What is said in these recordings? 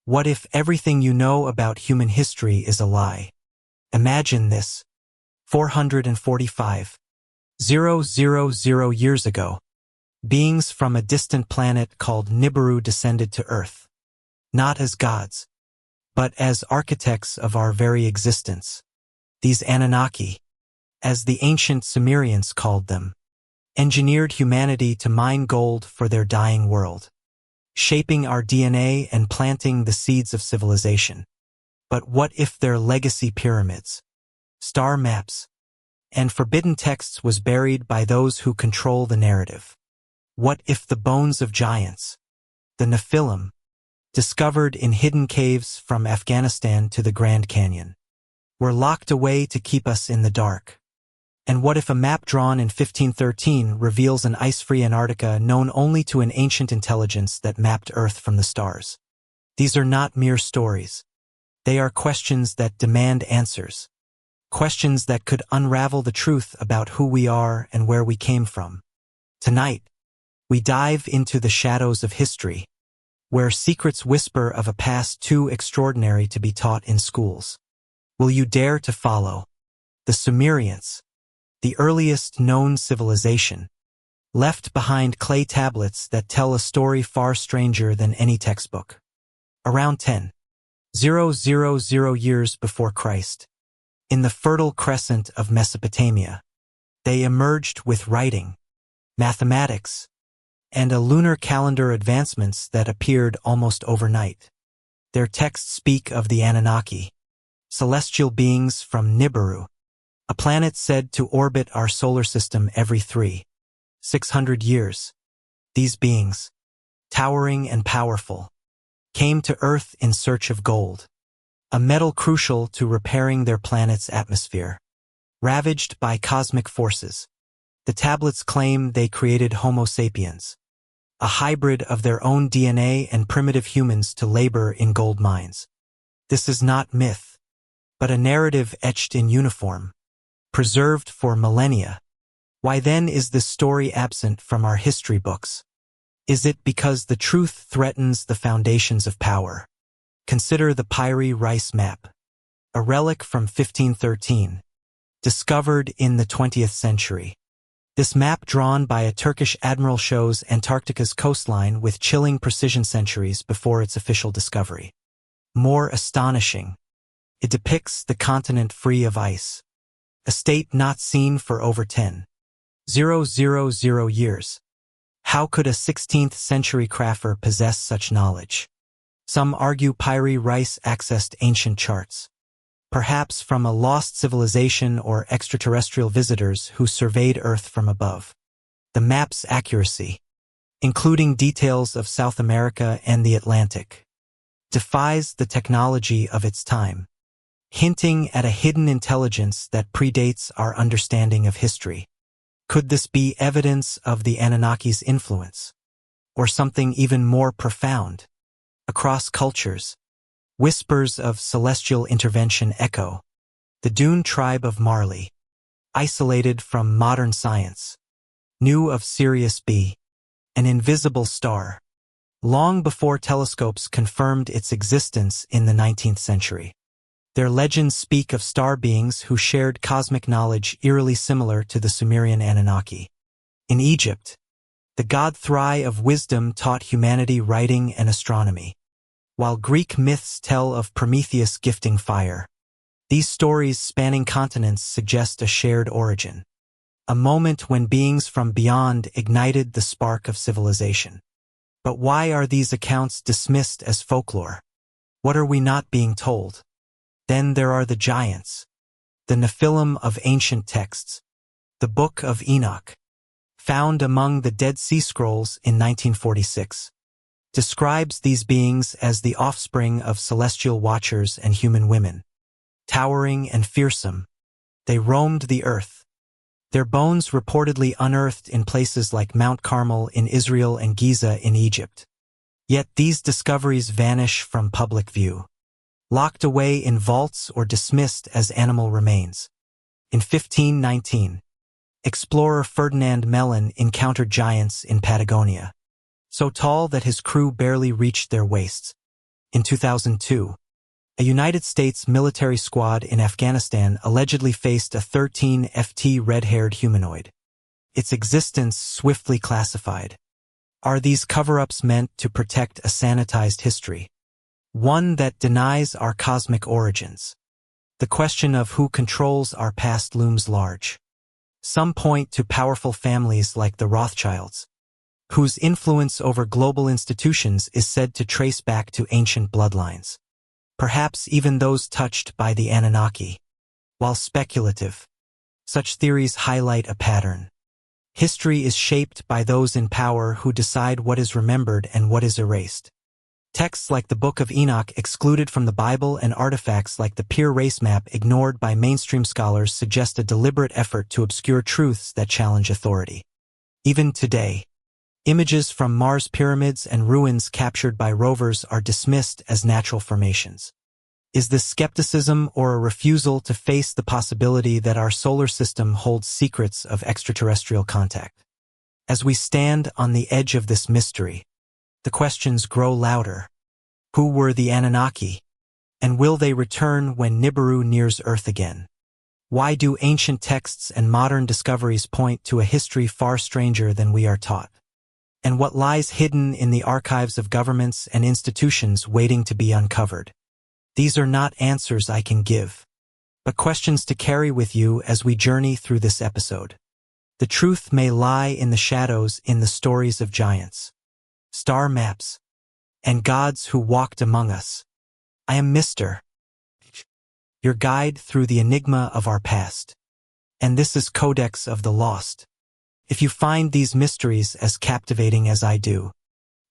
What if everything you know about human history is a lie? Imagine this. 445,000 years ago, beings from a distant planet called Nibiru descended to Earth, not as gods, but as architects of our very existence. These Anunnaki, as the ancient Sumerians called them, engineered humanity to mine gold for their dying world, shaping our DNA and planting the seeds of civilization. But what if their legacy pyramids, star maps, and forbidden texts was buried by those who control the narrative? What if the bones of giants, the Nephilim, discovered in hidden caves from Afghanistan to the Grand Canyon, were locked away to keep us in the dark? And what if a map drawn in 1513 reveals an ice-free Antarctica known only to an ancient intelligence that mapped Earth from the stars? These are not mere stories. They are questions that demand answers. Questions that could unravel the truth about who we are and where we came from. Tonight, we dive into the shadows of history, where secrets whisper of a past too extraordinary to be taught in schools. Will you dare to follow the Sumerians, the earliest known civilization, left behind clay tablets that tell a story far stranger than any textbook? Around 10,000 years before Christ, in the Fertile Crescent of Mesopotamia, they emerged with writing, mathematics, and a lunar calendar advancements that appeared almost overnight. Their texts speak of the Anunnaki, celestial beings from Nibiru, a planet said to orbit our solar system every 300-600 years. These beings, towering and powerful, came to Earth in search of gold, a metal crucial to repairing their planet's atmosphere. Ravaged by cosmic forces, the tablets claim they created Homo sapiens, a hybrid of their own DNA and primitive humans to labor in gold mines. This is not myth, but a narrative etched in uniform, preserved for millennia. Why then is this story absent from our history books? Is it because the truth threatens the foundations of power? Consider the Piri Rice map, a relic from 1513, discovered in the 20th century. This map, drawn by a Turkish admiral, shows Antarctica's coastline with chilling precision centuries before its official discovery. More astonishing, it depicts the continent free of ice, a state not seen for over 10,000 years. How could a 16th century crafter possess such knowledge? Some argue Piri Rice accessed ancient charts, perhaps from a lost civilization or extraterrestrial visitors who surveyed Earth from above. The map's accuracy, including details of South America and the Atlantic, defies the technology of its time, hinting at a hidden intelligence that predates our understanding of history. Could this be evidence of the Anunnaki's influence? Or something even more profound? Across cultures, whispers of celestial intervention echo. The Dune tribe of Marley, isolated from modern science, knew of Sirius B, an invisible star, long before telescopes confirmed its existence in the 19th century. Their legends speak of star beings who shared cosmic knowledge eerily similar to the Sumerian Anunnaki. In Egypt, the god Thri of wisdom taught humanity writing and astronomy, while Greek myths tell of Prometheus gifting fire. These stories spanning continents suggest a shared origin, a moment when beings from beyond ignited the spark of civilization. But why are these accounts dismissed as folklore? What are we not being told? Then there are the giants, the Nephilim of ancient texts. The Book of Enoch, found among the Dead Sea Scrolls in 1946, describes these beings as the offspring of celestial watchers and human women. Towering and fearsome, they roamed the earth, their bones reportedly unearthed in places like Mount Carmel in Israel and Giza in Egypt. Yet these discoveries vanish from public view, locked away in vaults or dismissed as animal remains. In 1519, explorer Ferdinand Mellon encountered giants in Patagonia, so tall that his crew barely reached their waists. In 2002, a United States military squad in Afghanistan allegedly faced a 13-FT red-haired humanoid. Its existence swiftly classified. Are these cover-ups meant to protect a sanitized history? One that denies our cosmic origins. The question of who controls our past looms large. Some point to powerful families like the Rothschilds, whose influence over global institutions is said to trace back to ancient bloodlines. Perhaps even those touched by the Anunnaki. While speculative, such theories highlight a pattern. History is shaped by those in power who decide what is remembered and what is erased. Texts like the Book of Enoch excluded from the Bible and artifacts like the Peer Race Map ignored by mainstream scholars suggest a deliberate effort to obscure truths that challenge authority. Even today, images from Mars pyramids and ruins captured by rovers are dismissed as natural formations. Is this skepticism or a refusal to face the possibility that our solar system holds secrets of extraterrestrial contact? As we stand on the edge of this mystery, the questions grow louder. Who were the Anunnaki? And will they return when Nibiru nears Earth again? Why do ancient texts and modern discoveries point to a history far stranger than we are taught? And what lies hidden in the archives of governments and institutions waiting to be uncovered? These are not answers I can give, but questions to carry with you as we journey through this episode. The truth may lie in the shadows in the stories of giants, star maps, and gods who walked among us. I am Mr. your guide through the enigma of our past. And this is Codex of the Lost. If you find these mysteries as captivating as I do,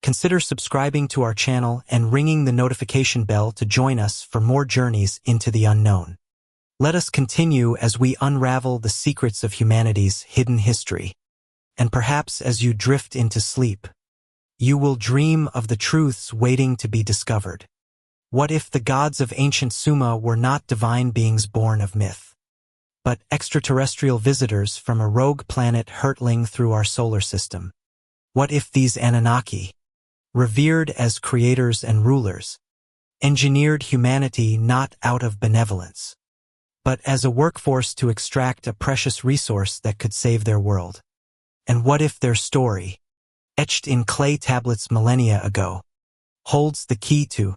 consider subscribing to our channel and ringing the notification bell to join us for more journeys into the unknown. Let us continue as we unravel the secrets of humanity's hidden history. And perhaps as you drift into sleep, you will dream of the truths waiting to be discovered. What if the gods of ancient Sumer were not divine beings born of myth, but extraterrestrial visitors from a rogue planet hurtling through our solar system? What if these Anunnaki, revered as creators and rulers, engineered humanity not out of benevolence, but as a workforce to extract a precious resource that could save their world? And what if their story, etched in clay tablets millennia ago, holds the key to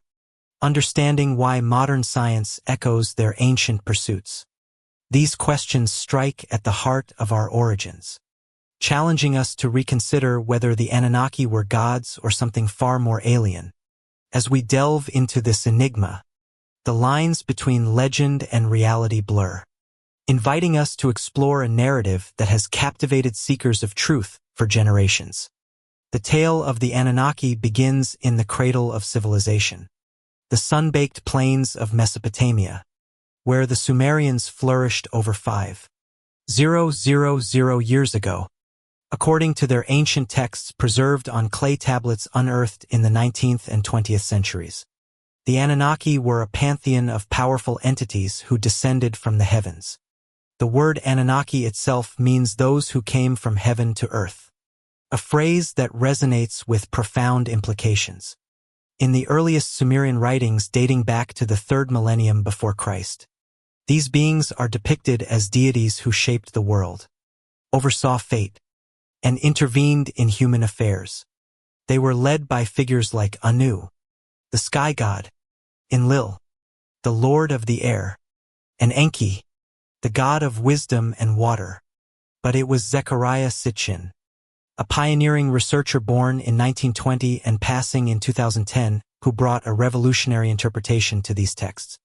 understanding why modern science echoes their ancient pursuits? These questions strike at the heart of our origins, challenging us to reconsider whether the Anunnaki were gods or something far more alien. As we delve into this enigma, the lines between legend and reality blur, inviting us to explore a narrative that has captivated seekers of truth for generations. The tale of the Anunnaki begins in the cradle of civilization, the sun-baked plains of Mesopotamia, where the Sumerians flourished over 5,000 years ago, according to their ancient texts preserved on clay tablets unearthed in the 19th and 20th centuries. The Anunnaki were a pantheon of powerful entities who descended from the heavens. The word Anunnaki itself means those who came from heaven to earth, a phrase that resonates with profound implications. In the earliest Sumerian writings dating back to the 3rd millennium before Christ, these beings are depicted as deities who shaped the world, oversaw fate, and intervened in human affairs. They were led by figures like Anu, the sky god, Enlil, the lord of the air, and Enki, the god of wisdom and water. But it was Zecharia Sitchin, a pioneering researcher born in 1920 and passing in 2010, who brought a revolutionary interpretation to these texts.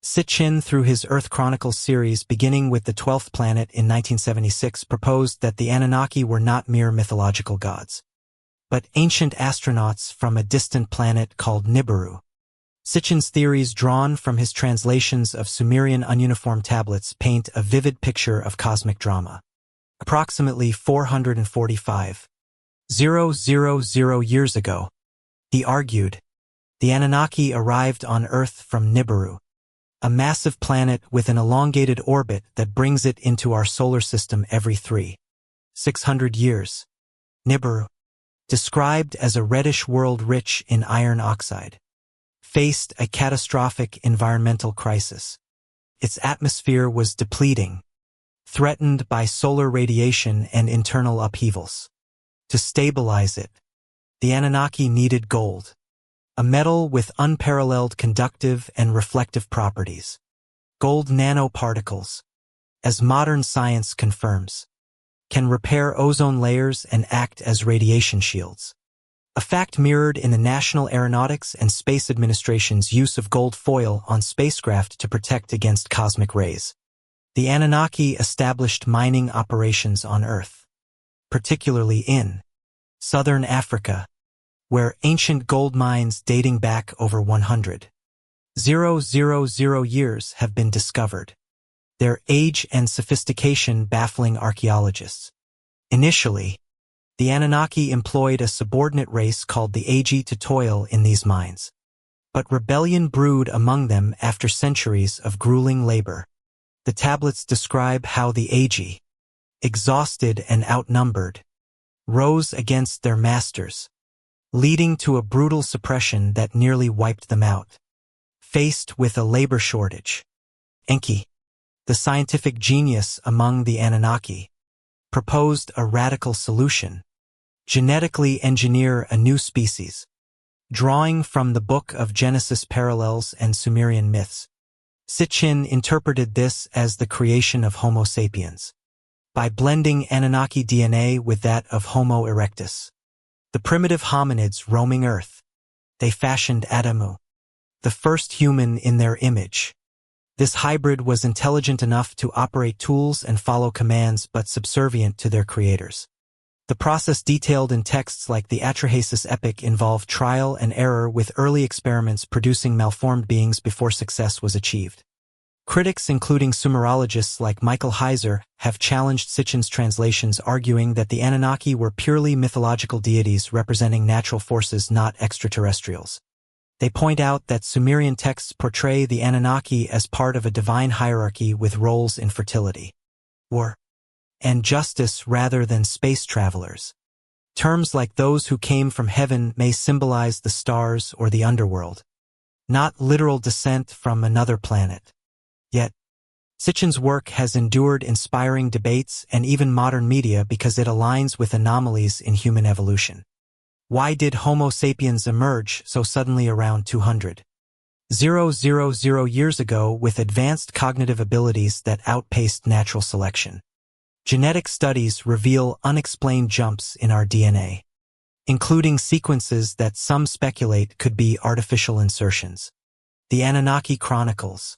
Sitchin, through his Earth Chronicles series beginning with the 12th planet in 1976, proposed that the Anunnaki were not mere mythological gods, but ancient astronauts from a distant planet called Nibiru. Sitchin's theories, drawn from his translations of Sumerian ununiform tablets, paint a vivid picture of cosmic drama. Approximately 445,000 years ago, he argued, the Anunnaki arrived on Earth from Nibiru, a massive planet with an elongated orbit that brings it into our solar system every 3,600 years. Nibiru, described as a reddish world rich in iron oxide, faced a catastrophic environmental crisis. Its atmosphere was depleting, threatened by solar radiation and internal upheavals. To stabilize it, the Anunnaki needed gold, a metal with unparalleled conductive and reflective properties. Gold nanoparticles, as modern science confirms, can repair ozone layers and act as radiation shields. A fact mirrored in the National Aeronautics and Space Administration's use of gold foil on spacecraft to protect against cosmic rays. The Anunnaki established mining operations on Earth, particularly in southern Africa, where ancient gold mines dating back over 100,000 years have been discovered, their age and sophistication baffling archaeologists. Initially, the Anunnaki employed a subordinate race called the Agi to toil in these mines. But rebellion brewed among them after centuries of grueling labor. The tablets describe how the Agi, exhausted and outnumbered, rose against their masters, leading to a brutal suppression that nearly wiped them out. Faced with a labor shortage, Enki, the scientific genius among the Anunnaki, proposed a radical solution: genetically engineer a new species. Drawing from the Book of Genesis parallels and Sumerian myths, Sitchin interpreted this as the creation of Homo sapiens. By blending Anunnaki DNA with that of Homo erectus, the primitive hominids roaming Earth, they fashioned Adamu, the first human in their image. This hybrid was intelligent enough to operate tools and follow commands but subservient to their creators. The process detailed in texts like the Atrahasis epic involved trial and error, with early experiments producing malformed beings before success was achieved. Critics, including Sumerologists like Michael Heiser, have challenged Sitchin's translations, arguing that the Anunnaki were purely mythological deities representing natural forces, not extraterrestrials. They point out that Sumerian texts portray the Anunnaki as part of a divine hierarchy with roles in fertility, war, and justice rather than space travelers. Terms like those who came from heaven may symbolize the stars or the underworld, not literal descent from another planet. Yet, Sitchin's work has endured inspiring debates and even modern media because it aligns with anomalies in human evolution. Why did Homo sapiens emerge so suddenly around 200,000 years ago with advanced cognitive abilities that outpaced natural selection? Genetic studies reveal unexplained jumps in our DNA, including sequences that some speculate could be artificial insertions. The Anunnaki Chronicles,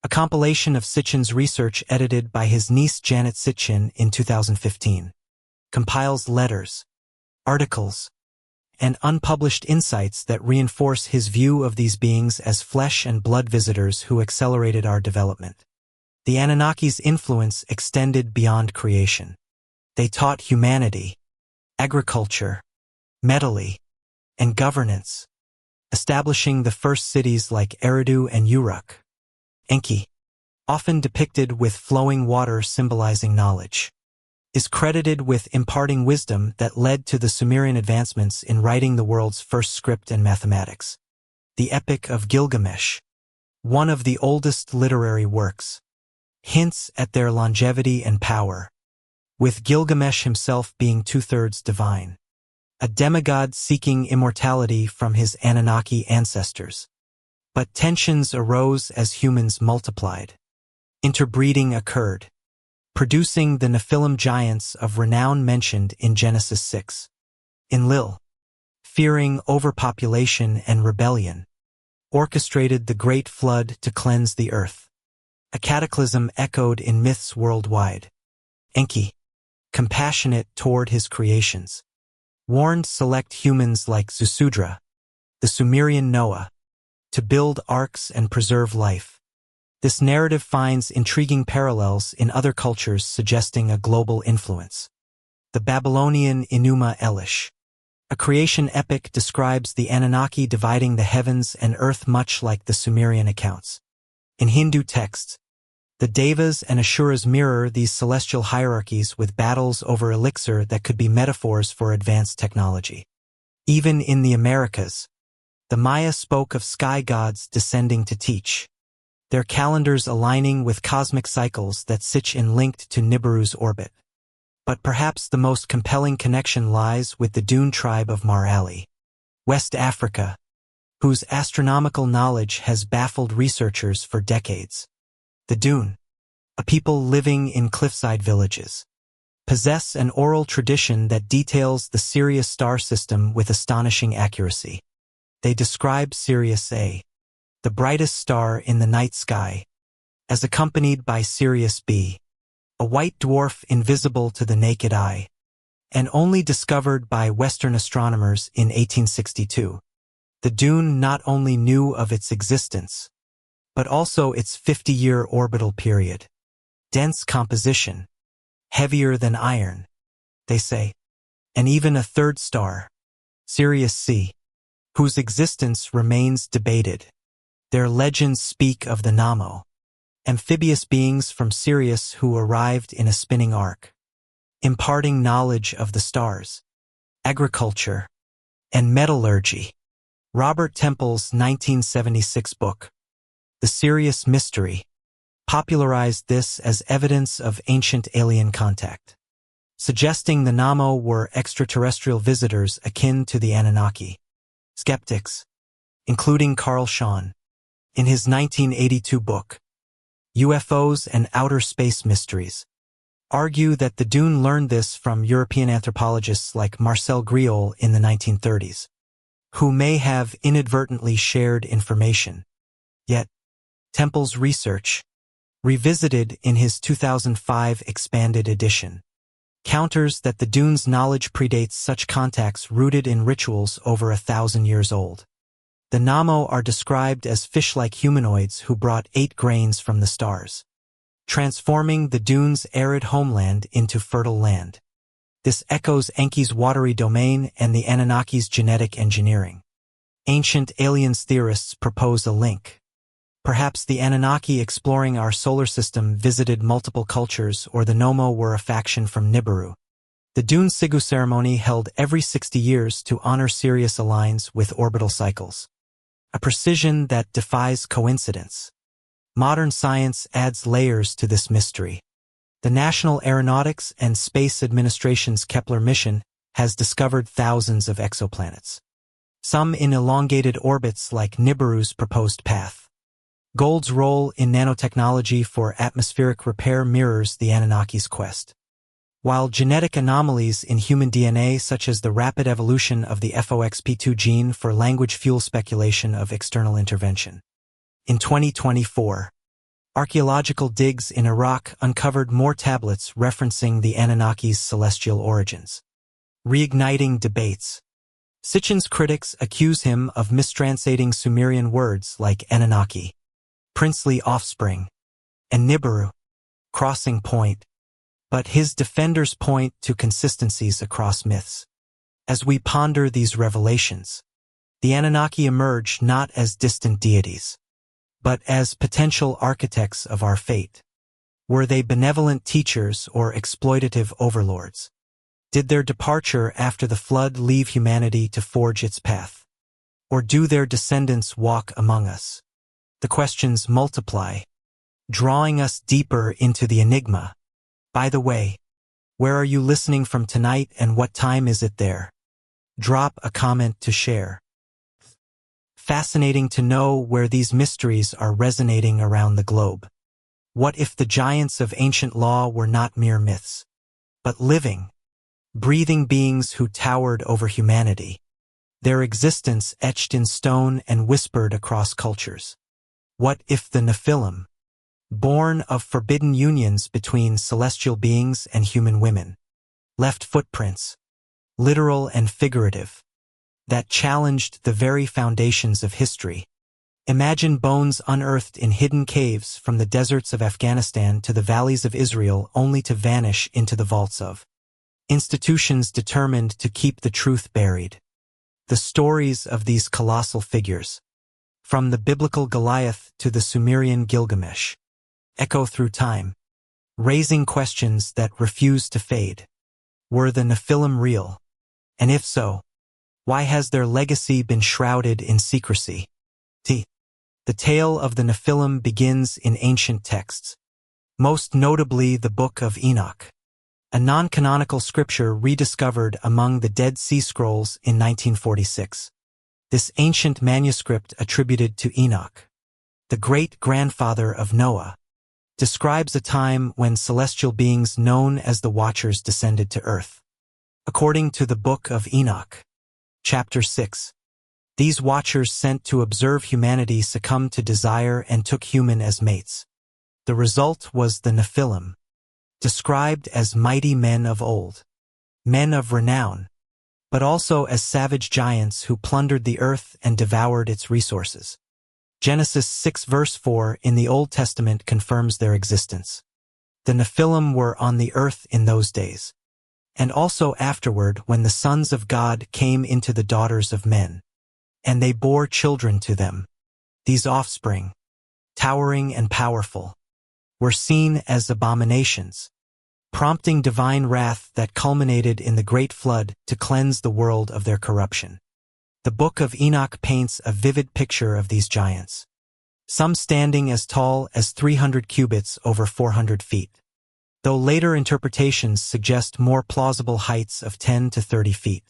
a compilation of Sitchin's research edited by his niece Janet Sitchin in 2015, compiles letters, articles, and unpublished insights that reinforce his view of these beings as flesh and blood visitors who accelerated our development. The Anunnaki's influence extended beyond creation. They taught humanity, agriculture, metallurgy, and governance, establishing the first cities like Eridu and Uruk. Enki, often depicted with flowing water symbolizing knowledge, is credited with imparting wisdom that led to the Sumerian advancements in writing the world's first script and mathematics. The Epic of Gilgamesh, one of the oldest literary works, hints at their longevity and power, with Gilgamesh himself being two-thirds divine, a demigod seeking immortality from his Anunnaki ancestors. But tensions arose as humans multiplied. Interbreeding occurred, producing the Nephilim giants of renown mentioned in Genesis 6. Enlil, fearing overpopulation and rebellion, orchestrated the Great Flood to cleanse the earth. A cataclysm echoed in myths worldwide. Enki, compassionate toward his creations, warned select humans like Zusudra, the Sumerian Noah, to build arks and preserve life. This narrative finds intriguing parallels in other cultures, suggesting a global influence. The Babylonian Enuma Elish, a creation epic, describes the Anunnaki dividing the heavens and earth much like the Sumerian accounts. In Hindu texts, the Devas and Asuras mirror these celestial hierarchies with battles over elixir that could be metaphors for advanced technology. Even in the Americas, The Maya spoke of sky gods descending to teach, their calendars aligning with cosmic cycles that Sitchin linked to Nibiru's orbit. But perhaps the most compelling connection lies with the Dune tribe of Mar Ali, West Africa, whose astronomical knowledge has baffled researchers for decades. The Dune, a people living in cliffside villages, possess an oral tradition that details the Sirius star system with astonishing accuracy. They describe Sirius A, the brightest star in the night sky, as accompanied by Sirius B, a white dwarf invisible to the naked eye, and only discovered by Western astronomers in 1862. The Dune not only knew of its existence, but also its 50-year orbital period. Dense composition, heavier than iron, they say, and even a third star, Sirius C, whose existence remains debated. Their legends speak of the Namo, amphibious beings from Sirius who arrived in a spinning arc, imparting knowledge of the stars, agriculture, and metallurgy. Robert Temple's 1976 book, The Sirius Mystery, popularized this as evidence of ancient alien contact, suggesting the Namo were extraterrestrial visitors akin to the Anunnaki. Skeptics, including Carl Schon, in his 1982 book, UFOs and Outer Space Mysteries, argue that the Dune learned this from European anthropologists like Marcel Griol in the 1930s, who may have inadvertently shared information. Yet, Temple's research, revisited in his 2005 expanded edition, counters that the Dune's knowledge predates such contacts rooted in rituals over 1,000 years old. The Namo are described as fish-like humanoids who brought 8 grains from the stars, transforming the Dune's arid homeland into fertile land. This echoes Enki's watery domain and the Anunnaki's genetic engineering. Ancient aliens theorists propose a link. Perhaps the Anunnaki exploring our solar system visited multiple cultures, or the Nommo were a faction from Nibiru. The Dune Sigu ceremony held every 60 years to honor Sirius aligns with orbital cycles, a precision that defies coincidence. Modern science adds layers to this mystery. The National Aeronautics and Space Administration's Kepler mission has discovered thousands of exoplanets, some in elongated orbits like Nibiru's proposed path. Gold's role in nanotechnology for atmospheric repair mirrors the Anunnaki's quest, while genetic anomalies in human DNA such as the rapid evolution of the FOXP2 gene for language fuel speculation of external intervention. In 2024, archaeological digs in Iraq uncovered more tablets referencing the Anunnaki's celestial origins, reigniting debates. Sitchin's critics accuse him of mistranslating Sumerian words like Anunnaki, princely offspring, and Nibiru, crossing point, but his defenders point to consistencies across myths. As we ponder these revelations, the Anunnaki emerge not as distant deities, but as potential architects of our fate. Were they benevolent teachers or exploitative overlords? Did their departure after the flood leave humanity to forge its path? Or do their descendants walk among us? The questions multiply, drawing us deeper into the enigma. By the way, where are you listening from tonight and what time is it there? Drop a comment to share. Fascinating to know where these mysteries are resonating around the globe. What if the giants of ancient law were not mere myths, but living, breathing beings who towered over humanity, their existence etched in stone and whispered across cultures? What if the Nephilim, born of forbidden unions between celestial beings and human women, left footprints, literal and figurative, that challenged the very foundations of history? Imagine bones unearthed in hidden caves from the deserts of Afghanistan to the valleys of Israel only to vanish into the vaults of institutions determined to keep the truth buried. The stories of these colossal figures, from the biblical Goliath to the Sumerian Gilgamesh, echo through time, raising questions that refuse to fade. Were the Nephilim real? And if so, Why has their legacy been shrouded in secrecy? The tale of the Nephilim begins in ancient texts, most notably the Book of Enoch, a non-canonical scripture rediscovered among the Dead Sea Scrolls in 1946. This ancient manuscript attributed to Enoch, the great-grandfather of Noah, describes a time when celestial beings known as the Watchers descended to earth. According to the Book of Enoch, Chapter 6, these Watchers sent to observe humanity succumbed to desire and took human as mates. The result was the Nephilim, described as mighty men of old, men of renown, but also as savage giants who plundered the earth and devoured its resources. Genesis 6 verse 4 in the Old Testament confirms their existence. The Nephilim were on the earth in those days, and also afterward when the sons of God came into the daughters of men, and they bore children to them. These offspring, towering and powerful, were seen as abominations, prompting divine wrath that culminated in the Great Flood to cleanse the world of their corruption. The Book of Enoch paints a vivid picture of these giants, some standing as tall as 300 cubits over 400 feet, though later interpretations suggest more plausible heights of 10 to 30 feet.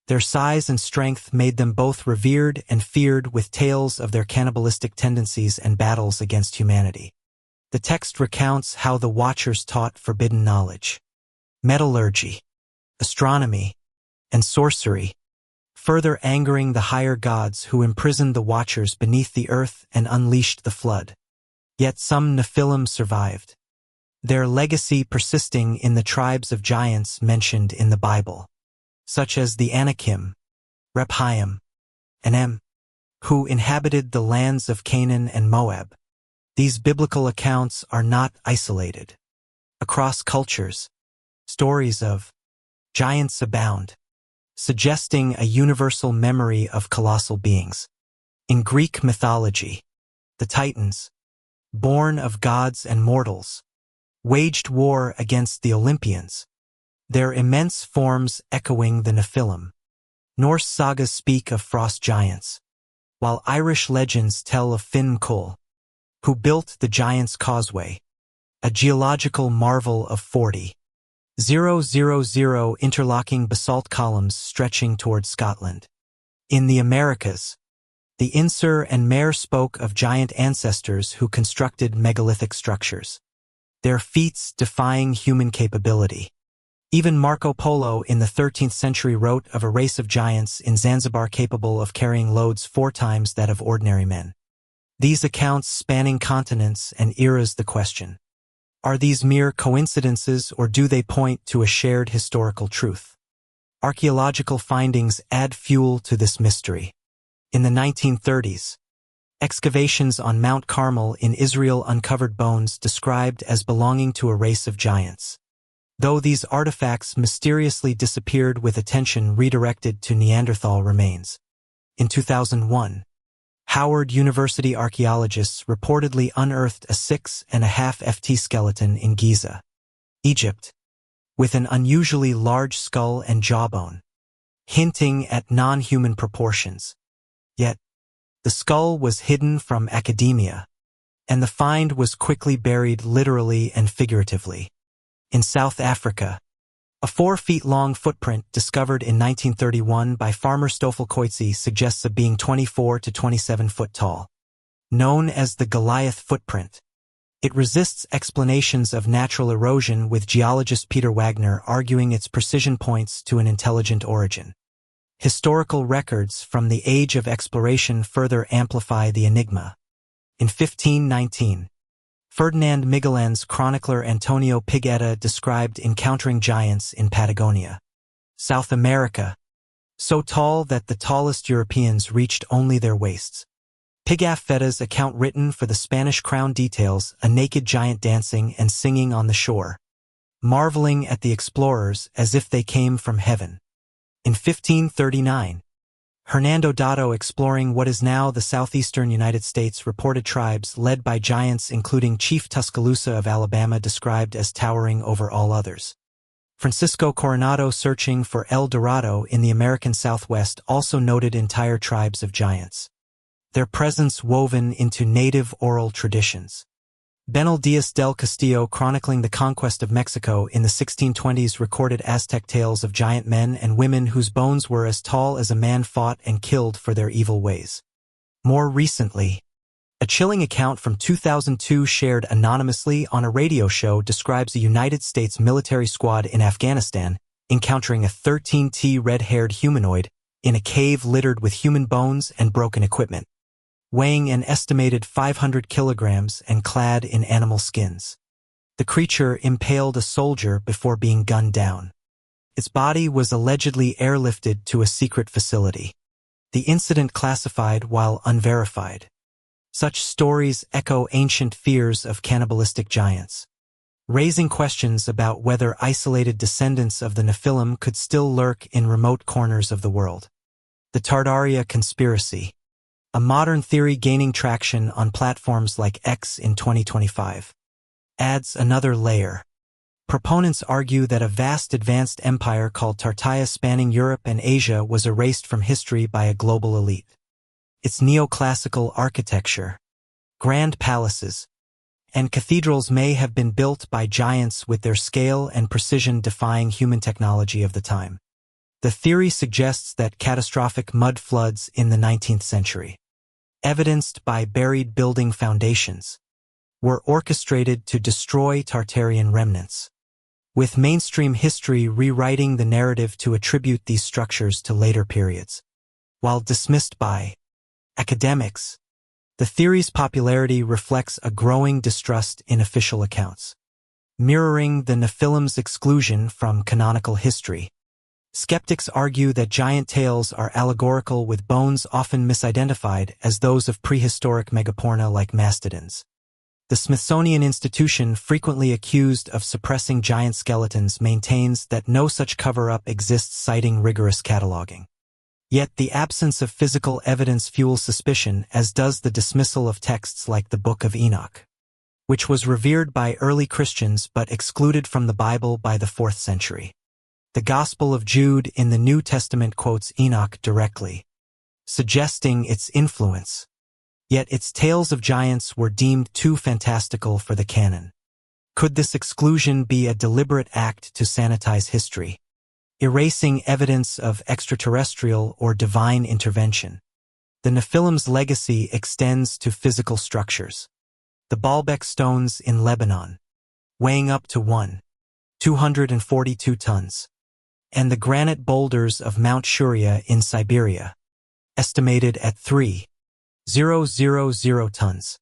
Their size and strength made them both revered and feared, with tales of their cannibalistic tendencies and battles against humanity. The text recounts how the Watchers taught forbidden knowledge, metallurgy, astronomy, and sorcery, further angering the higher gods who imprisoned the Watchers beneath the earth and unleashed the flood. Yet some Nephilim survived, their legacy persisting in the tribes of giants mentioned in the Bible, such as the Anakim, Rephaim, and Em, who inhabited the lands of Canaan and Moab. These biblical accounts are not isolated. Across cultures, stories of giants abound, suggesting a universal memory of colossal beings. In Greek mythology, the Titans, born of gods and mortals, waged war against the Olympians, their immense forms echoing the Nephilim. Norse sagas speak of frost giants, while Irish legends tell of Finn Cúl, who built the Giant's Causeway, a geological marvel of 40,000 interlocking basalt columns stretching toward Scotland. In the Americas, the Insur and Mare spoke of giant ancestors who constructed megalithic structures, their feats defying human capability. Even Marco Polo in the 13th century wrote of a race of giants in Zanzibar capable of carrying loads 4 times that of ordinary men. These accounts spanning continents and eras the question: are these mere coincidences or do they point to a shared historical truth? Archaeological findings add fuel to this mystery. In the 1930s, excavations on Mount Carmel in Israel uncovered bones described as belonging to a race of giants, though these artifacts mysteriously disappeared with attention redirected to Neanderthal remains. In 2001, Howard University archaeologists reportedly unearthed a 6.5 ft skeleton in Giza, Egypt, with an unusually large skull and jawbone, hinting at non-human proportions. Yet, the skull was hidden from academia, and the find was quickly buried literally and figuratively. In South Africa, a 4-foot-long footprint discovered in 1931 by farmer Stoffel Coetzee suggests a being 24 to 27 foot tall. Known as the Goliath footprint, it resists explanations of natural erosion, with geologist Peter Wagner arguing its precision points to an intelligent origin. Historical records from the Age of Exploration further amplify the enigma. In 1519, Ferdinand Migelin's chronicler Antonio Pigetta described encountering giants in Patagonia, South America, so tall that the tallest Europeans reached only their waists. Pigafetta's account written for the Spanish crown details a naked giant dancing and singing on the shore, marveling at the explorers as if they came from heaven. In 1539, Hernando Dato, exploring what is now the southeastern United States, reported tribes led by giants including Chief Tuscaloosa of Alabama, described as towering over all others. Francisco Coronado, searching for El Dorado in the American Southwest, also noted entire tribes of giants, their presence woven into native oral traditions. Benel Díaz del Castillo, chronicling the conquest of Mexico in the 1620s, recorded Aztec tales of giant men and women whose bones were as tall as a man, fought and killed for their evil ways. More recently, a chilling account from 2002 shared anonymously on a radio show describes a United States military squad in Afghanistan encountering a 13T red-haired humanoid in a cave littered with human bones and broken equipment, weighing an estimated 500 kilograms and clad in animal skins. The creature impaled a soldier before being gunned down. Its body was allegedly airlifted to a secret facility. The incident classified while unverified. Such stories echo ancient fears of cannibalistic giants, raising questions about whether isolated descendants of the Nephilim could still lurk in remote corners of the world. The Tartaria conspiracy, a modern theory gaining traction on platforms like X in 2025, adds another layer. Proponents argue that a vast advanced empire called Tartaria spanning Europe and Asia was erased from history by a global elite. Its neoclassical architecture, grand palaces, and cathedrals may have been built by giants with their scale and precision defying human technology of the time. The theory suggests that catastrophic mud floods in the 19th century, evidenced by buried building foundations, were orchestrated to destroy Tartarian remnants, with mainstream history rewriting the narrative to attribute these structures to later periods. While dismissed by academics, the theory's popularity reflects a growing distrust in official accounts, mirroring the Nephilim's exclusion from canonical history. Skeptics argue that giant tales are allegorical, with bones often misidentified as those of prehistoric megaporna like mastodons. The Smithsonian Institution, frequently accused of suppressing giant skeletons, maintains that no such cover-up exists, citing rigorous cataloging. Yet the absence of physical evidence fuels suspicion, as does the dismissal of texts like the Book of Enoch, which was revered by early Christians but excluded from the Bible by the 4th century. The Gospel of Jude in the New Testament quotes Enoch directly, suggesting its influence. Yet its tales of giants were deemed too fantastical for the canon. Could this exclusion be a deliberate act to sanitize history, erasing evidence of extraterrestrial or divine intervention? The Nephilim's legacy extends to physical structures. The Baalbek stones in Lebanon, weighing up to 242 tons, and the granite boulders of Mount Shuria in Siberia, estimated at 3,000 tons,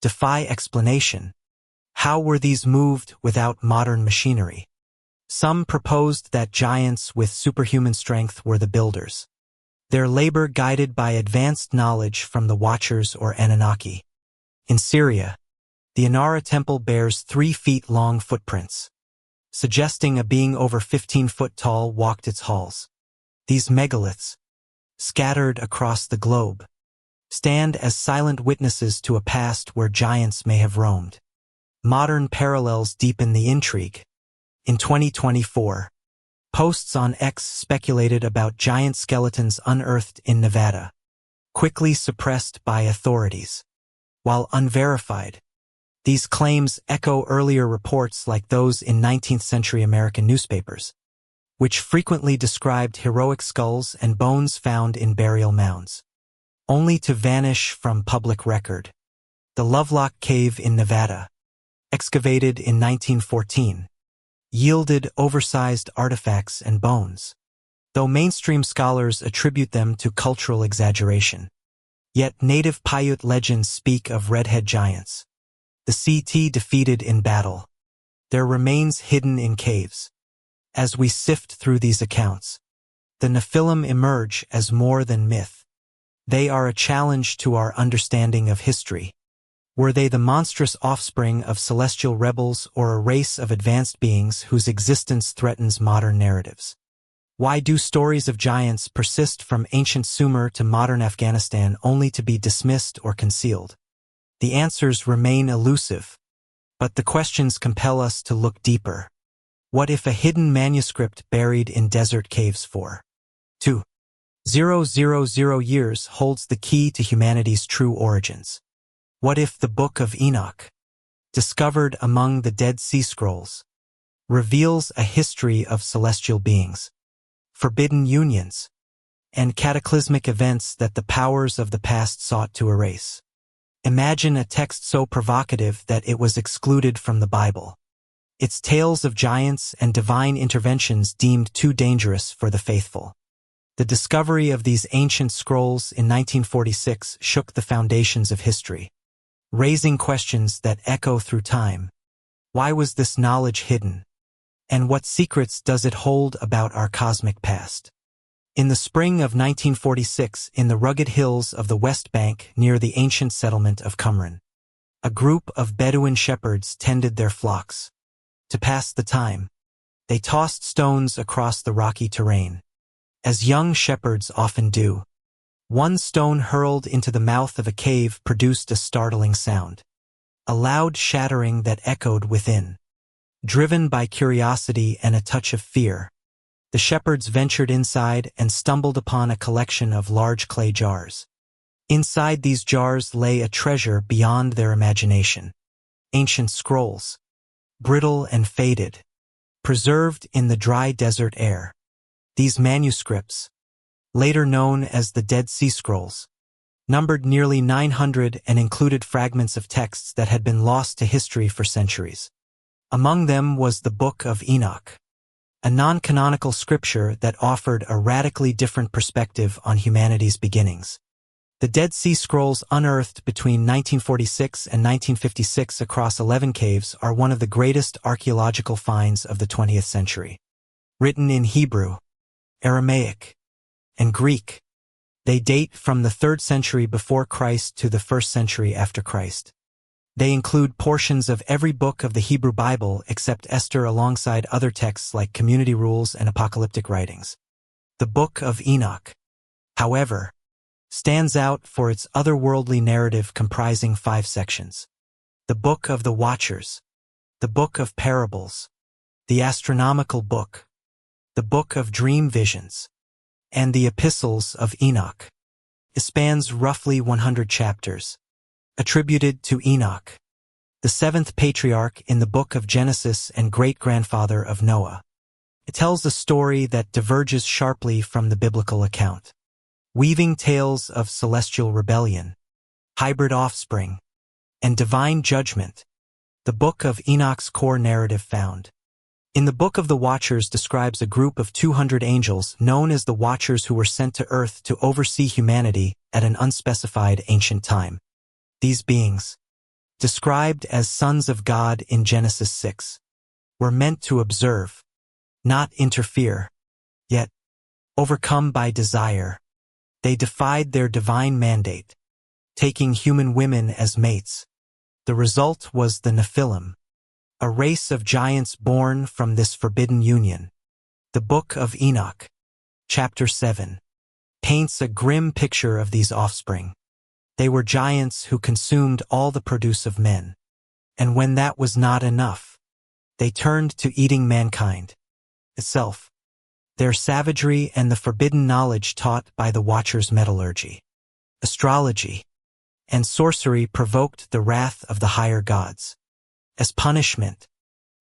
defy explanation. How were these moved without modern machinery? Some proposed that giants with superhuman strength were the builders, their labor guided by advanced knowledge from the Watchers or Anunnaki. In Syria, the Inara temple bears 3-feet-long footprints, suggesting a being over 15 foot tall walked its halls. These megaliths, scattered across the globe, stand as silent witnesses to a past where giants may have roamed. Modern parallels deepen the intrigue. In 2024, posts on X speculated about giant skeletons unearthed in Nevada, quickly suppressed by authorities. While unverified, these claims echo earlier reports like those in 19th-century American newspapers, which frequently described heroic skulls and bones found in burial mounds, only to vanish from public record. The Lovelock Cave in Nevada, excavated in 1914, yielded oversized artifacts and bones, though mainstream scholars attribute them to cultural exaggeration. Yet native Paiute legends speak of redhead giants, the CT defeated in battle, their remains hidden in caves. As we sift through these accounts, the Nephilim emerge as more than myth. They are a challenge to our understanding of history. Were they the monstrous offspring of celestial rebels or a race of advanced beings whose existence threatens modern narratives? Why do stories of giants persist from ancient Sumer to modern Afghanistan only to be dismissed or concealed? The answers remain elusive, but the questions compel us to look deeper. What if a hidden manuscript buried in desert caves for 2,000 years holds the key to humanity's true origins? What if the Book of Enoch, discovered among the Dead Sea Scrolls, reveals a history of celestial beings, forbidden unions, and cataclysmic events that the powers of the past sought to erase? Imagine a text so provocative that it was excluded from the Bible. Its tales of giants and divine interventions deemed too dangerous for the faithful. The discovery of these ancient scrolls in 1946 shook the foundations of history, raising questions that echo through time. Why was this knowledge hidden? And what secrets does it hold about our cosmic past? In the spring of 1946, in the rugged hills of the West Bank near the ancient settlement of Qumran, a group of Bedouin shepherds tended their flocks. To pass the time, they tossed stones across the rocky terrain, as young shepherds often do. One stone hurled into the mouth of a cave produced a startling sound, a loud shattering that echoed within. Driven by curiosity and a touch of fear, the shepherds ventured inside and stumbled upon a collection of large clay jars. Inside these jars lay a treasure beyond their imagination. Ancient scrolls, brittle and faded, preserved in the dry desert air. These manuscripts, later known as the Dead Sea Scrolls, numbered nearly 900 and included fragments of texts that had been lost to history for centuries. Among them was the Book of Enoch, a non-canonical scripture that offered a radically different perspective on humanity's beginnings. The Dead Sea Scrolls, unearthed between 1946 and 1956 across 11 caves, are one of the greatest archaeological finds of the 20th century. Written in Hebrew, Aramaic, and Greek, they date from the 3rd century before Christ to the 1st century after Christ. They include portions of every book of the Hebrew Bible except Esther, alongside other texts like community rules and apocalyptic writings. The Book of Enoch, however, stands out for its otherworldly narrative comprising 5 sections: the Book of the Watchers, the Book of Parables, the Astronomical Book, the Book of Dream Visions, and the Epistles of Enoch. It spans roughly 100 chapters, attributed to Enoch, the 7th patriarch in the Book of Genesis and great-grandfather of Noah. It tells a story that diverges sharply from the biblical account, weaving tales of celestial rebellion, hybrid offspring, and divine judgment. The Book of Enoch's core narrative found in the Book of the Watchers describes a group of 200 angels known as the Watchers who were sent to Earth to oversee humanity at an unspecified ancient time. These beings, described as sons of God in Genesis 6, were meant to observe, not interfere. Yet, overcome by desire, they defied their divine mandate, taking human women as mates. The result was the Nephilim, a race of giants born from this forbidden union. The Book of Enoch, chapter 7, paints a grim picture of these offspring. They were giants who consumed all the produce of men. And when that was not enough, they turned to eating mankind itself. Their savagery and the forbidden knowledge taught by the Watchers' metallurgy, astrology, and sorcery provoked the wrath of the higher gods. As punishment,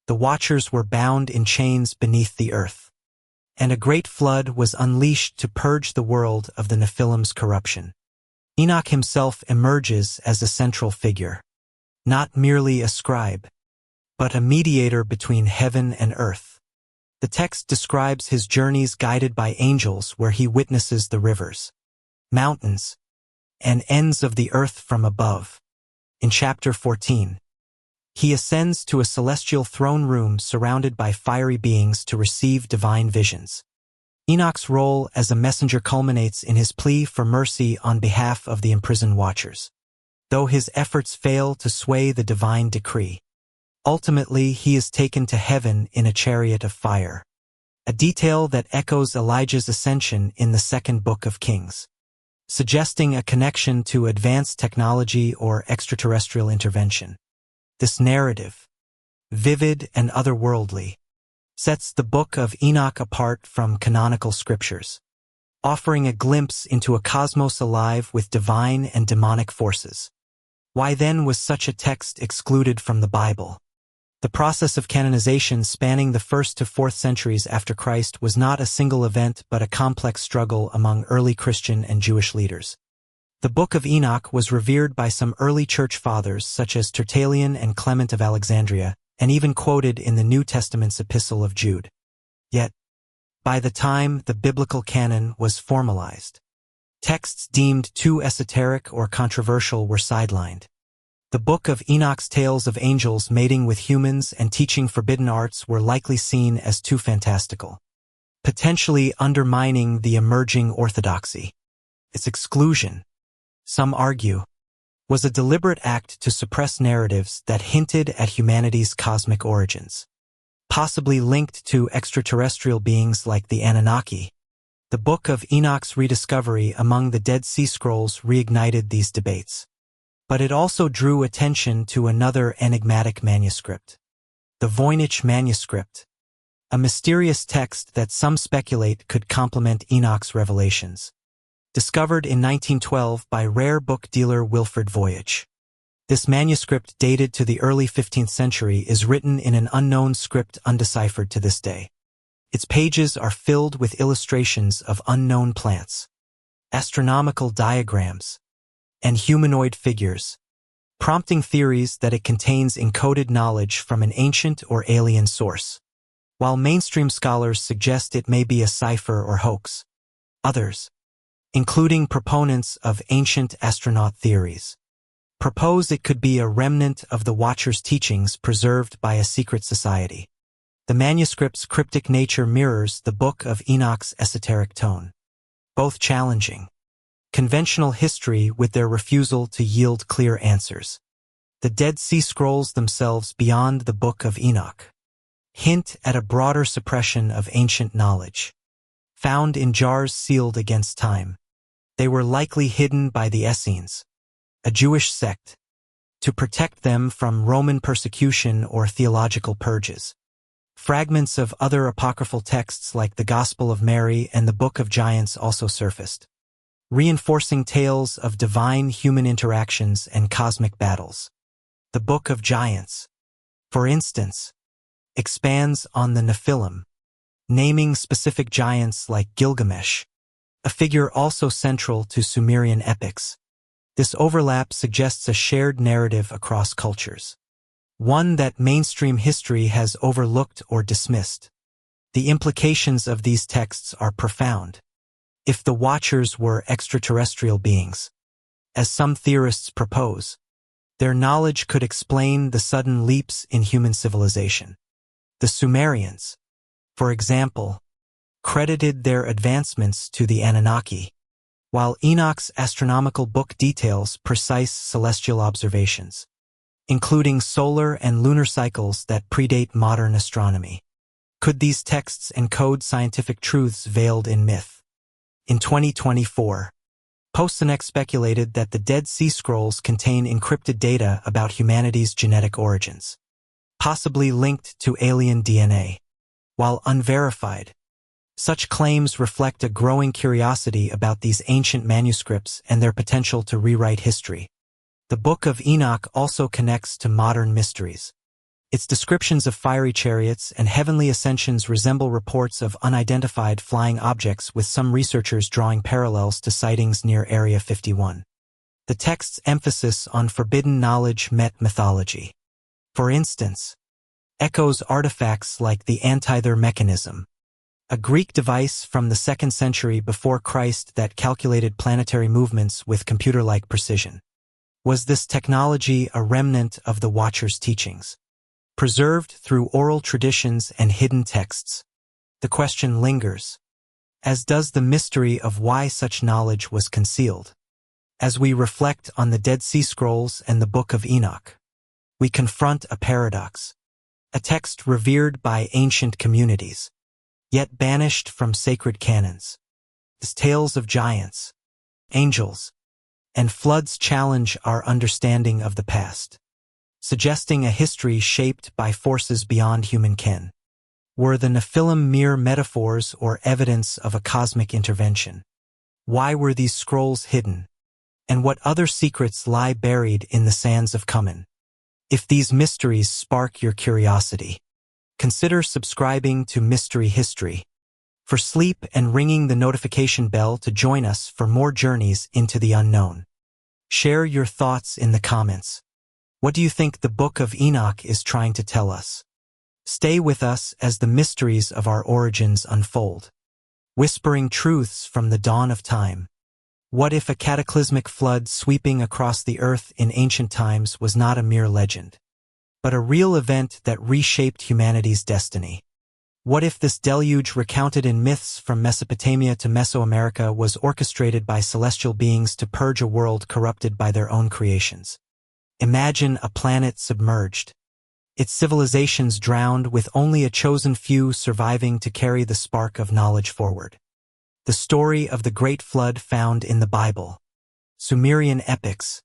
the Watchers were bound in chains beneath the earth, and a great flood was unleashed to purge the world of the Nephilim's corruption. Enoch himself emerges as a central figure, not merely a scribe, but a mediator between heaven and earth. The text describes his journeys guided by angels, where he witnesses the rivers, mountains, and ends of the earth from above. In chapter 14, he ascends to a celestial throne room surrounded by fiery beings to receive divine visions. Enoch's role as a messenger culminates in his plea for mercy on behalf of the imprisoned Watchers, though his efforts fail to sway the divine decree. Ultimately, he is taken to heaven in a chariot of fire, a detail that echoes Elijah's ascension in the 2nd Book of Kings, suggesting a connection to advanced technology or extraterrestrial intervention. This narrative, vivid and otherworldly, sets the Book of Enoch apart from canonical scriptures, offering a glimpse into a cosmos alive with divine and demonic forces. Why then was such a text excluded from the Bible? The process of canonization spanning the 1st to 4th centuries after Christ was not a single event but a complex struggle among early Christian and Jewish leaders. The Book of Enoch was revered by some early church fathers such as Tertullian and Clement of Alexandria, and even quoted in the New Testament's Epistle of Jude. Yet, by the time the biblical canon was formalized, texts deemed too esoteric or controversial were sidelined. The Book of Enoch's tales of angels mating with humans and teaching forbidden arts were likely seen as too fantastical, potentially undermining the emerging orthodoxy. Its exclusion, some argue, was a deliberate act to suppress narratives that hinted at humanity's cosmic origins, possibly linked to extraterrestrial beings like the Anunnaki. The Book of Enoch's rediscovery among the Dead Sea Scrolls reignited these debates. But it also drew attention to another enigmatic manuscript, the Voynich manuscript, a mysterious text that some speculate could complement Enoch's revelations. Discovered in 1912 by rare book dealer Wilfrid Voynich. This manuscript, dated to the early 15th century, is written in an unknown script undeciphered to this day. Its pages are filled with illustrations of unknown plants, astronomical diagrams, and humanoid figures, prompting theories that it contains encoded knowledge from an ancient or alien source. While mainstream scholars suggest it may be a cipher or hoax, others, including proponents of ancient astronaut theories, propose it could be a remnant of the Watcher's teachings preserved by a secret society. The manuscript's cryptic nature mirrors the Book of Enoch's esoteric tone, both challenging conventional history with their refusal to yield clear answers. The Dead Sea Scrolls themselves, beyond the Book of Enoch, hint at a broader suppression of ancient knowledge. Found in jars sealed against time, they were likely hidden by the Essenes, a Jewish sect, to protect them from Roman persecution or theological purges. Fragments of other apocryphal texts like the Gospel of Mary and the Book of Giants also surfaced, reinforcing tales of divine human interactions and cosmic battles. The Book of Giants, for instance, expands on the Nephilim, naming specific giants like Gilgamesh, a figure also central to Sumerian epics. This overlap suggests a shared narrative across cultures, one that mainstream history has overlooked or dismissed. The implications of these texts are profound. If the Watchers were extraterrestrial beings, as some theorists propose, their knowledge could explain the sudden leaps in human civilization. The Sumerians, for example, credited their advancements to the Anunnaki, while Enoch's astronomical book details precise celestial observations, including solar and lunar cycles that predate modern astronomy. Could these texts encode scientific truths veiled in myth? In 2024, Postanex speculated that the Dead Sea Scrolls contain encrypted data about humanity's genetic origins, possibly linked to alien DNA. While unverified, such claims reflect a growing curiosity about these ancient manuscripts and their potential to rewrite history. The Book of Enoch also connects to modern mysteries. Its descriptions of fiery chariots and heavenly ascensions resemble reports of unidentified flying objects, with some researchers drawing parallels to sightings near Area 51. The text's emphasis on forbidden knowledge met mythology. For instance, echoes artifacts like the antither mechanism, a Greek device from the 2nd century before Christ that calculated planetary movements with computer-like precision. Was this technology a remnant of the Watcher's teachings, preserved through oral traditions and hidden texts? The question lingers, as does the mystery of why such knowledge was concealed. As we reflect on the Dead Sea Scrolls and the Book of Enoch, we confront a paradox, a text revered by ancient communities, yet banished from sacred canons. Its tales of giants, angels, and floods challenge our understanding of the past, suggesting a history shaped by forces beyond human ken. Were the Nephilim mere metaphors or evidence of a cosmic intervention? Why were these scrolls hidden? And what other secrets lie buried in the sands of Qumran? If these mysteries spark your curiosity, consider subscribing to Mystery History for sleep and ringing the notification bell to join us for more journeys into the unknown. Share your thoughts in the comments. What do you think the Book of Enoch is trying to tell us? Stay with us as the mysteries of our origins unfold, whispering truths from the dawn of time. What if a cataclysmic flood sweeping across the earth in ancient times was not a mere legend, but a real event that reshaped humanity's destiny? What if this deluge recounted in myths from Mesopotamia to Mesoamerica was orchestrated by celestial beings to purge a world corrupted by their own creations? Imagine a planet submerged, its civilizations drowned with only a chosen few surviving to carry the spark of knowledge forward. The story of the Great Flood found in the Bible, Sumerian epics,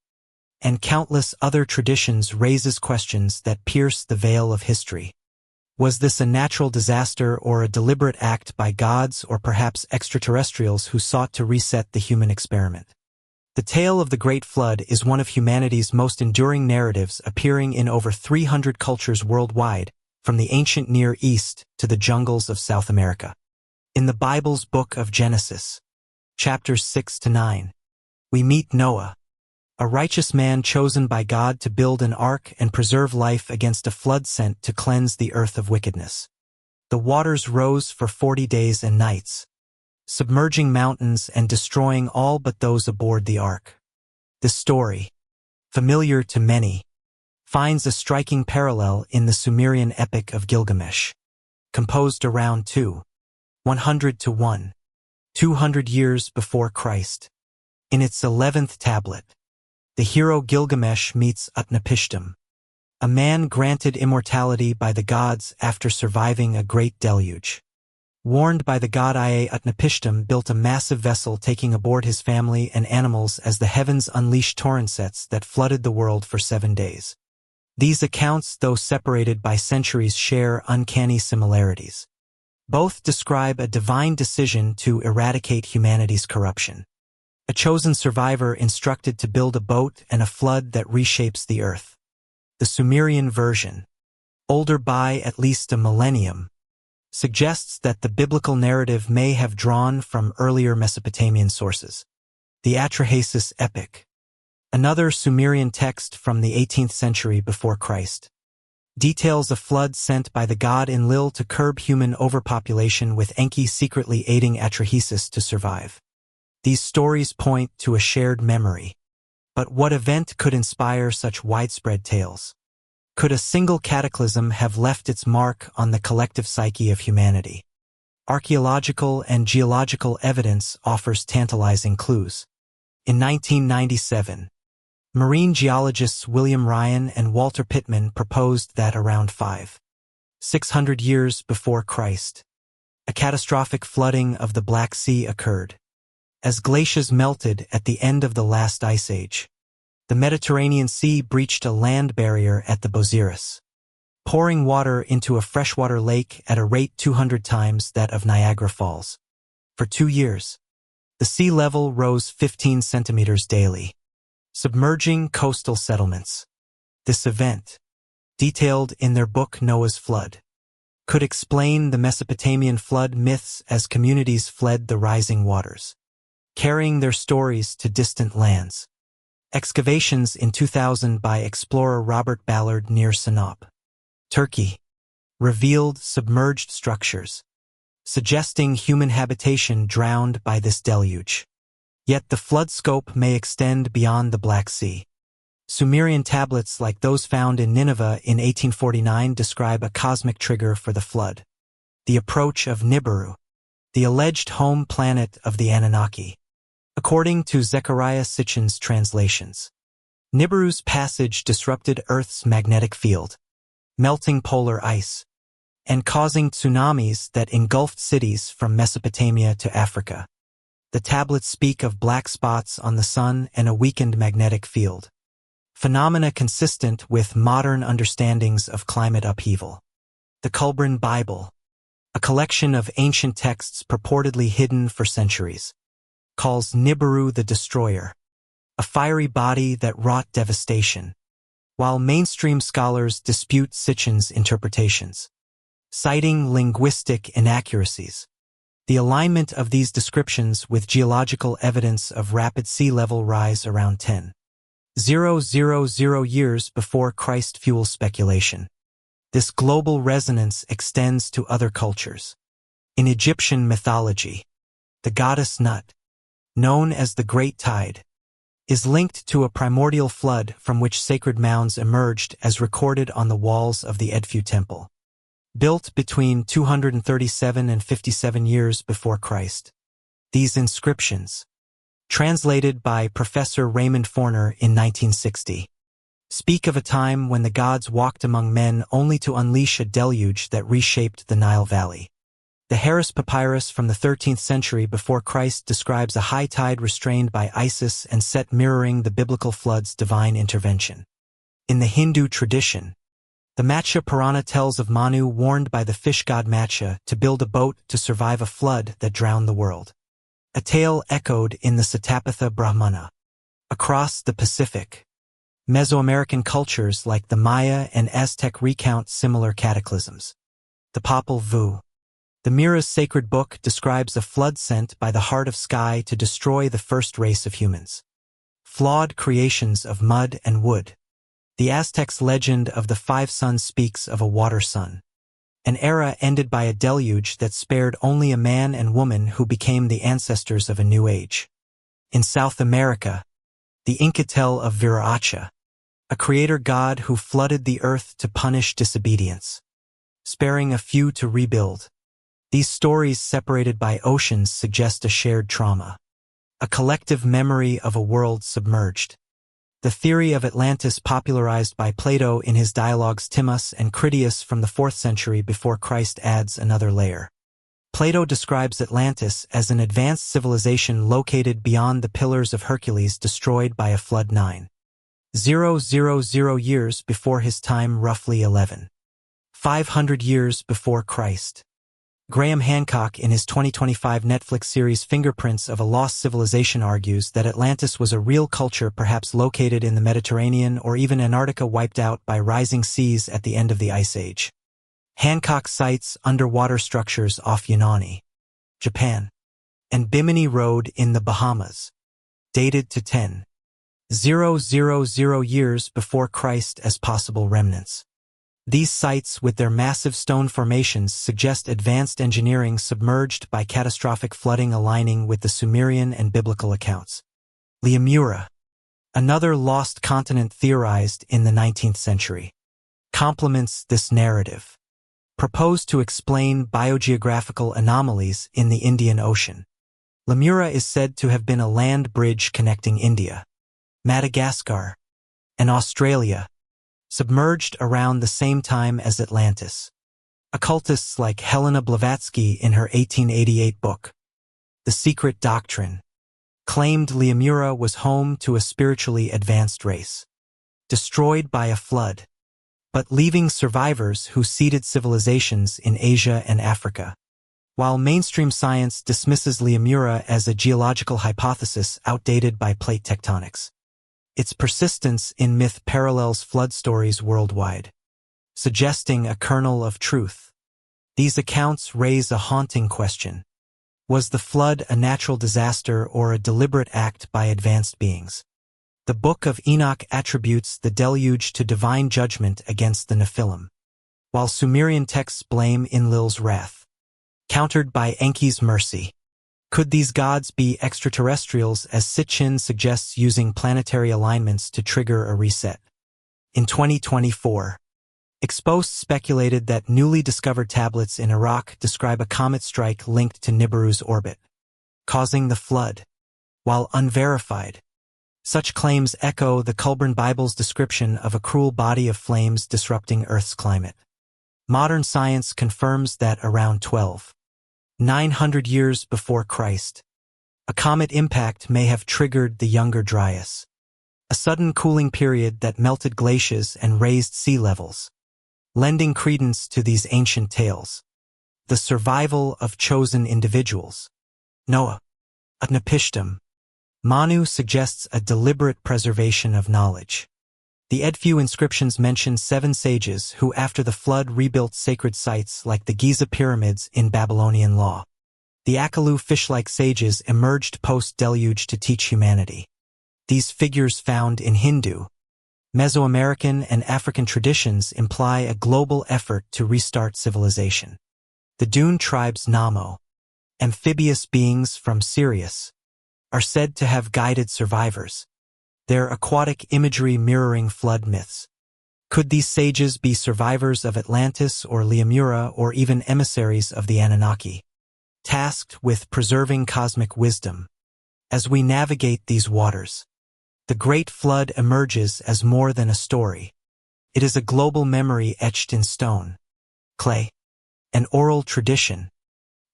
and countless other traditions raises questions that pierce the veil of history. Was this a natural disaster or a deliberate act by gods or perhaps extraterrestrials who sought to reset the human experiment? The tale of the Great Flood is one of humanity's most enduring narratives, appearing in over 300 cultures worldwide, from the ancient Near East to the jungles of South America. In the Bible's book of Genesis, chapters 6 to 9, we meet Noah, a righteous man chosen by God to build an ark and preserve life against a flood sent to cleanse the earth of wickedness. The waters rose for 40 days and nights, submerging mountains and destroying all but those aboard the ark. This story, familiar to many, finds a striking parallel in the Sumerian epic of Gilgamesh, composed around 100 to 200 years before Christ. In its 11th tablet, the hero Gilgamesh meets Utnapishtim, a man granted immortality by the gods after surviving a great deluge. Warned by the god Ea, Utnapishtim built a massive vessel taking aboard his family and animals as the heavens unleashed torrentsets that flooded the world for 7 days. These accounts, though separated by centuries, share uncanny similarities. Both describe a divine decision to eradicate humanity's corruption. A chosen survivor instructed to build a boat and a flood that reshapes the earth. The Sumerian version, older by at least a millennium, suggests that the biblical narrative may have drawn from earlier Mesopotamian sources. The Atrahasis epic, another Sumerian text from the 18th century before Christ, details a flood sent by the god Enlil to curb human overpopulation, with Enki secretly aiding Atrahasis to survive. These stories point to a shared memory. But what event could inspire such widespread tales? Could a single cataclysm have left its mark on the collective psyche of humanity? Archaeological and geological evidence offers tantalizing clues. In 1997, marine geologists William Ryan and Walter Pittman proposed that around 600 years before Christ, a catastrophic flooding of the Black Sea occurred. As glaciers melted at the end of the last ice age, the Mediterranean Sea breached a land barrier at the Bozrah, pouring water into a freshwater lake at a rate 200 times that of Niagara Falls. For 2 years, the sea level rose 15 centimeters daily, submerging coastal settlements. This event, detailed in their book Noah's Flood, could explain the Mesopotamian flood myths as communities fled the rising waters, carrying their stories to distant lands. Excavations in 2000 by explorer Robert Ballard near Sinop, Turkey, revealed submerged structures, suggesting human habitation drowned by this deluge. Yet the flood scope may extend beyond the Black Sea. Sumerian tablets like those found in Nineveh in 1849 describe a cosmic trigger for the flood: the approach of Nibiru, the alleged home planet of the Anunnaki. According to Zechariah Sitchin's translations, Nibiru's passage disrupted Earth's magnetic field, melting polar ice, and causing tsunamis that engulfed cities from Mesopotamia to Africa. The tablets speak of black spots on the sun and a weakened magnetic field, phenomena consistent with modern understandings of climate upheaval. The Qumran Bible, a collection of ancient texts purportedly hidden for centuries, calls Nibiru the Destroyer, a fiery body that wrought devastation, while mainstream scholars dispute Sitchin's interpretations, citing linguistic inaccuracies. The alignment of these descriptions with geological evidence of rapid sea level rise around 10,000 years before Christ fuels speculation. This global resonance extends to other cultures. In Egyptian mythology, the goddess Nut, known as the Great Tide, is linked to a primordial flood from which sacred mounds emerged as recorded on the walls of the Edfu temple, built between 237 and 57 years before Christ. These inscriptions, translated by Professor Raymond Forner in 1960, speak of a time when the gods walked among men only to unleash a deluge that reshaped the Nile Valley. The Harris Papyrus from the 13th century before Christ describes a high tide restrained by Isis and Set, mirroring the biblical flood's divine intervention. In the Hindu tradition, the Matsya Purana tells of Manu warned by the fish god Matsya to build a boat to survive a flood that drowned the world. A tale echoed in the Satapatha Brahmana. Across the Pacific, Mesoamerican cultures like the Maya and Aztec recount similar cataclysms. The Popol Vuh, the Mira's sacred book, describes a flood sent by the heart of sky to destroy the first race of humans. Flawed creations of mud and wood. The Aztecs' legend of the five suns speaks of a water sun, an era ended by a deluge that spared only a man and woman who became the ancestors of a new age. In South America, the Inca tell of Viracha, a creator god who flooded the earth to punish disobedience, sparing a few to rebuild. These stories, separated by oceans, suggest a shared trauma, a collective memory of a world submerged. The theory of Atlantis, popularized by Plato in his dialogues Timaeus and Critias from the 4th century before Christ, adds another layer. Plato describes Atlantis as an advanced civilization located beyond the Pillars of Hercules, destroyed by a flood 9,000 years before his time, roughly 11,500 years before Christ. Graham Hancock, in his 2025 Netflix series Fingerprints of a Lost Civilization, argues that Atlantis was a real culture, perhaps located in the Mediterranean or even Antarctica, wiped out by rising seas at the end of the Ice Age. Hancock cites underwater structures off Yunnan, Japan, and Bimini Road in the Bahamas, dated to 10,000 years before Christ, as possible remnants. These sites, with their massive stone formations, suggest advanced engineering submerged by catastrophic flooding, aligning with the Sumerian and biblical accounts. Lemuria, another lost continent theorized in the 19th century, complements this narrative. Proposed to explain biogeographical anomalies in the Indian Ocean. Lemuria is said to have been a land bridge connecting India, Madagascar, and Australia, submerged around the same time as Atlantis. Occultists like Helena Blavatsky, in her 1888 book, The Secret Doctrine, claimed Lemuria was home to a spiritually advanced race, destroyed by a flood, but leaving survivors who seeded civilizations in Asia and Africa. While mainstream science dismisses Lemuria as a geological hypothesis outdated by plate tectonics, its persistence in myth parallels flood stories worldwide, suggesting a kernel of truth. These accounts raise a haunting question. Was the flood a natural disaster or a deliberate act by advanced beings? The Book of Enoch attributes the deluge to divine judgment against the Nephilim, while Sumerian texts blame Enlil's wrath, countered by Enki's mercy. Could these gods be extraterrestrials, as Sitchin suggests, using planetary alignments to trigger a reset? In 2024, Exposed speculated that newly discovered tablets in Iraq describe a comet strike linked to Nibiru's orbit, causing the flood. While unverified, such claims echo the Culburn Bible's description of a cruel body of flames disrupting Earth's climate. Modern science confirms that around 12,900 years before Christ, a comet impact may have triggered the Younger Dryas, a sudden cooling period that melted glaciers and raised sea levels. Lending credence to these ancient tales, the survival of chosen individuals. Noah, Utnapishtim. Manu suggests a deliberate preservation of knowledge. The Edfu inscriptions mention 7 sages who after the flood rebuilt sacred sites like the Giza pyramids in Babylonian law. The Akalu fish-like sages emerged post-deluge to teach humanity. These figures found in Hindu, Mesoamerican and African traditions imply a global effort to restart civilization. The Dune tribe's Namo, amphibious beings from Sirius, are said to have guided survivors, their aquatic imagery mirroring flood myths. Could these sages be survivors of Atlantis or Lemuria or even emissaries of the Anunnaki, tasked with preserving cosmic wisdom? As we navigate these waters, the Great Flood emerges as more than a story. It is a global memory etched in stone, clay, an oral tradition.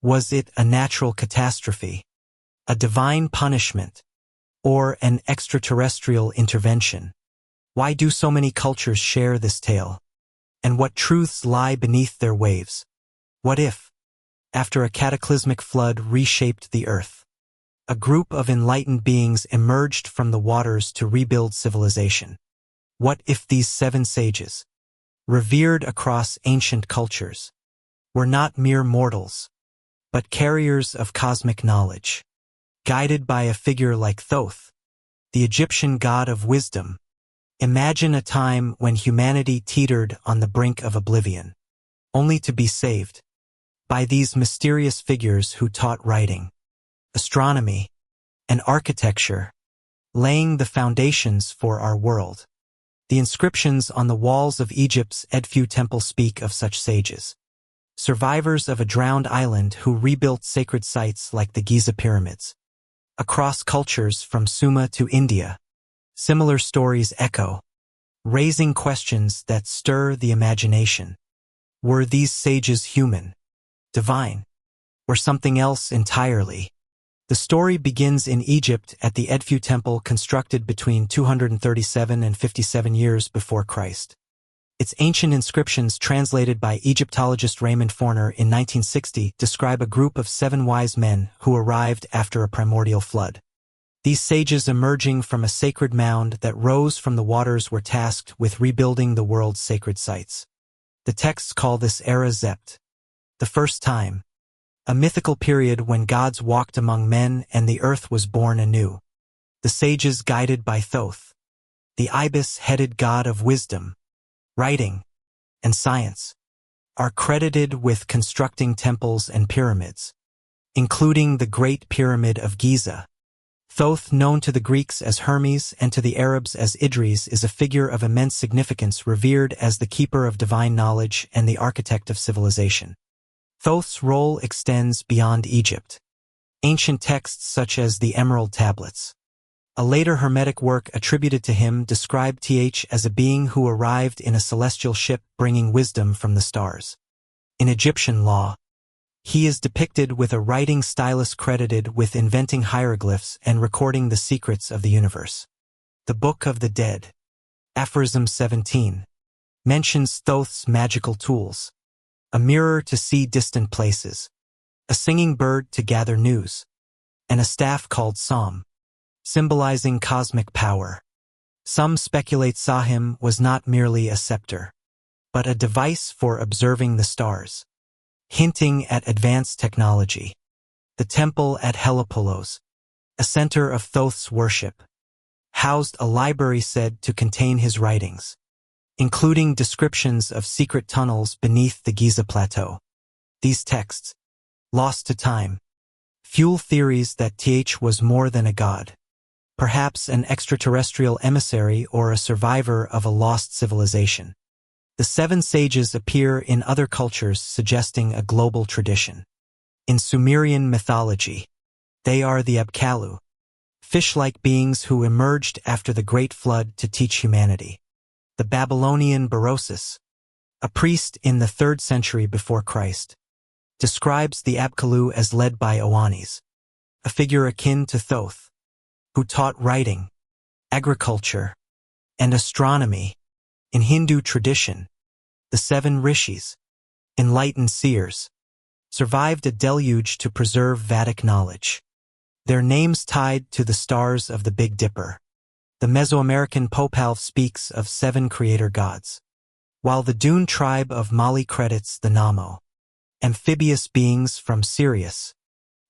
Was it a natural catastrophe, a divine punishment, or an extraterrestrial intervention? Why do so many cultures share this tale? And what truths lie beneath their waves? What if, after a cataclysmic flood reshaped the earth, a group of enlightened beings emerged from the waters to rebuild civilization? What if these 7 sages, revered across ancient cultures, were not mere mortals, but carriers of cosmic knowledge, guided by a figure like Thoth, the Egyptian god of wisdom? Imagine a time when humanity teetered on the brink of oblivion, only to be saved by these mysterious figures who taught writing, astronomy, and architecture, laying the foundations for our world. The inscriptions on the walls of Egypt's Edfu temple speak of such sages, survivors of a drowned island who rebuilt sacred sites like the Giza pyramids. Across cultures from Sumer to India, similar stories echo, raising questions that stir the imagination. Were these sages human, divine, or something else entirely? The story begins in Egypt at the Edfu temple constructed between 237 and 57 years before Christ. Its ancient inscriptions, translated by Egyptologist Raymond Forner in 1960, describe a group of 7 wise men who arrived after a primordial flood. These sages emerging from a sacred mound that rose from the waters were tasked with rebuilding the world's sacred sites. The texts call this era Zept, the first time, a mythical period when gods walked among men and the earth was born anew. The sages, guided by Thoth, the ibis-headed god of wisdom, writing, and science, are credited with constructing temples and pyramids, including the Great Pyramid of Giza. Thoth, known to the Greeks as Hermes and to the Arabs as Idris, is a figure of immense significance, revered as the keeper of divine knowledge and the architect of civilization. Thoth's role extends beyond Egypt. Ancient texts such as the Emerald Tablets, a later Hermetic work attributed to him, describe Th as a being who arrived in a celestial ship bringing wisdom from the stars. In Egyptian law, he is depicted with a writing stylus credited with inventing hieroglyphs and recording the secrets of the universe. The Book of the Dead, Aphorism 17, mentions Thoth's magical tools: a mirror to see distant places, a singing bird to gather news, and a staff called Psalm, symbolizing cosmic power. Some speculate Sahim was not merely a scepter, but a device for observing the stars, hinting at advanced technology. The temple at Heliopolis, a center of Thoth's worship, housed a library said to contain his writings, including descriptions of secret tunnels beneath the Giza Plateau. These texts, lost to time, fuel theories that Th was more than a god, perhaps an extraterrestrial emissary or a survivor of a lost civilization. The 7 sages appear in other cultures, suggesting a global tradition. In Sumerian mythology, they are the Apkallu, fish-like beings who emerged after the Great Flood to teach humanity. The Babylonian Berosus, a priest in the 3rd century before Christ, describes the Apkallu as led by Oannes, a figure akin to Thoth, who taught writing, agriculture, and astronomy. In Hindu tradition, the 7 rishis, enlightened seers, survived a deluge to preserve Vedic knowledge. Their names tied to the stars of the Big Dipper. The Mesoamerican Popal speaks of 7 creator gods, while the Dune tribe of Mali credits the Namo, amphibious beings from Sirius,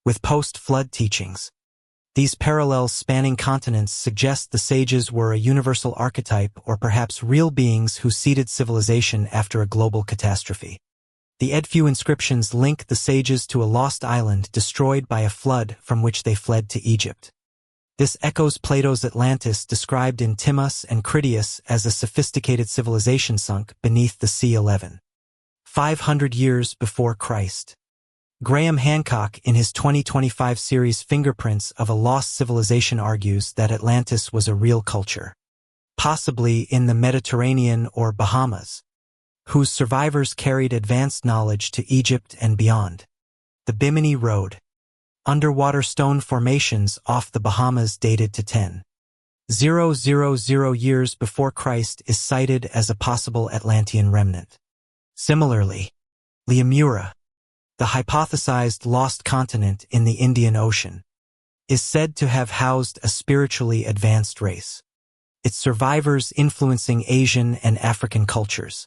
with post-flood teachings. These parallels spanning continents suggest the sages were a universal archetype or perhaps real beings who seeded civilization after a global catastrophe. The Edfu inscriptions link the sages to a lost island destroyed by a flood from which they fled to Egypt. This echoes Plato's Atlantis described in Timaeus and Critias as a sophisticated civilization sunk beneath the sea 500 years before Christ. Graham Hancock in his 2025 series Fingerprints of a Lost Civilization argues that Atlantis was a real culture, possibly in the Mediterranean or Bahamas, whose survivors carried advanced knowledge to Egypt and beyond. The Bimini Road, underwater stone formations off the Bahamas dated to 10,000 years before Christ, is cited as a possible Atlantean remnant. Similarly, Lemuria, the hypothesized lost continent in the Indian Ocean, is said to have housed a spiritually advanced race, its survivors influencing Asian and African cultures.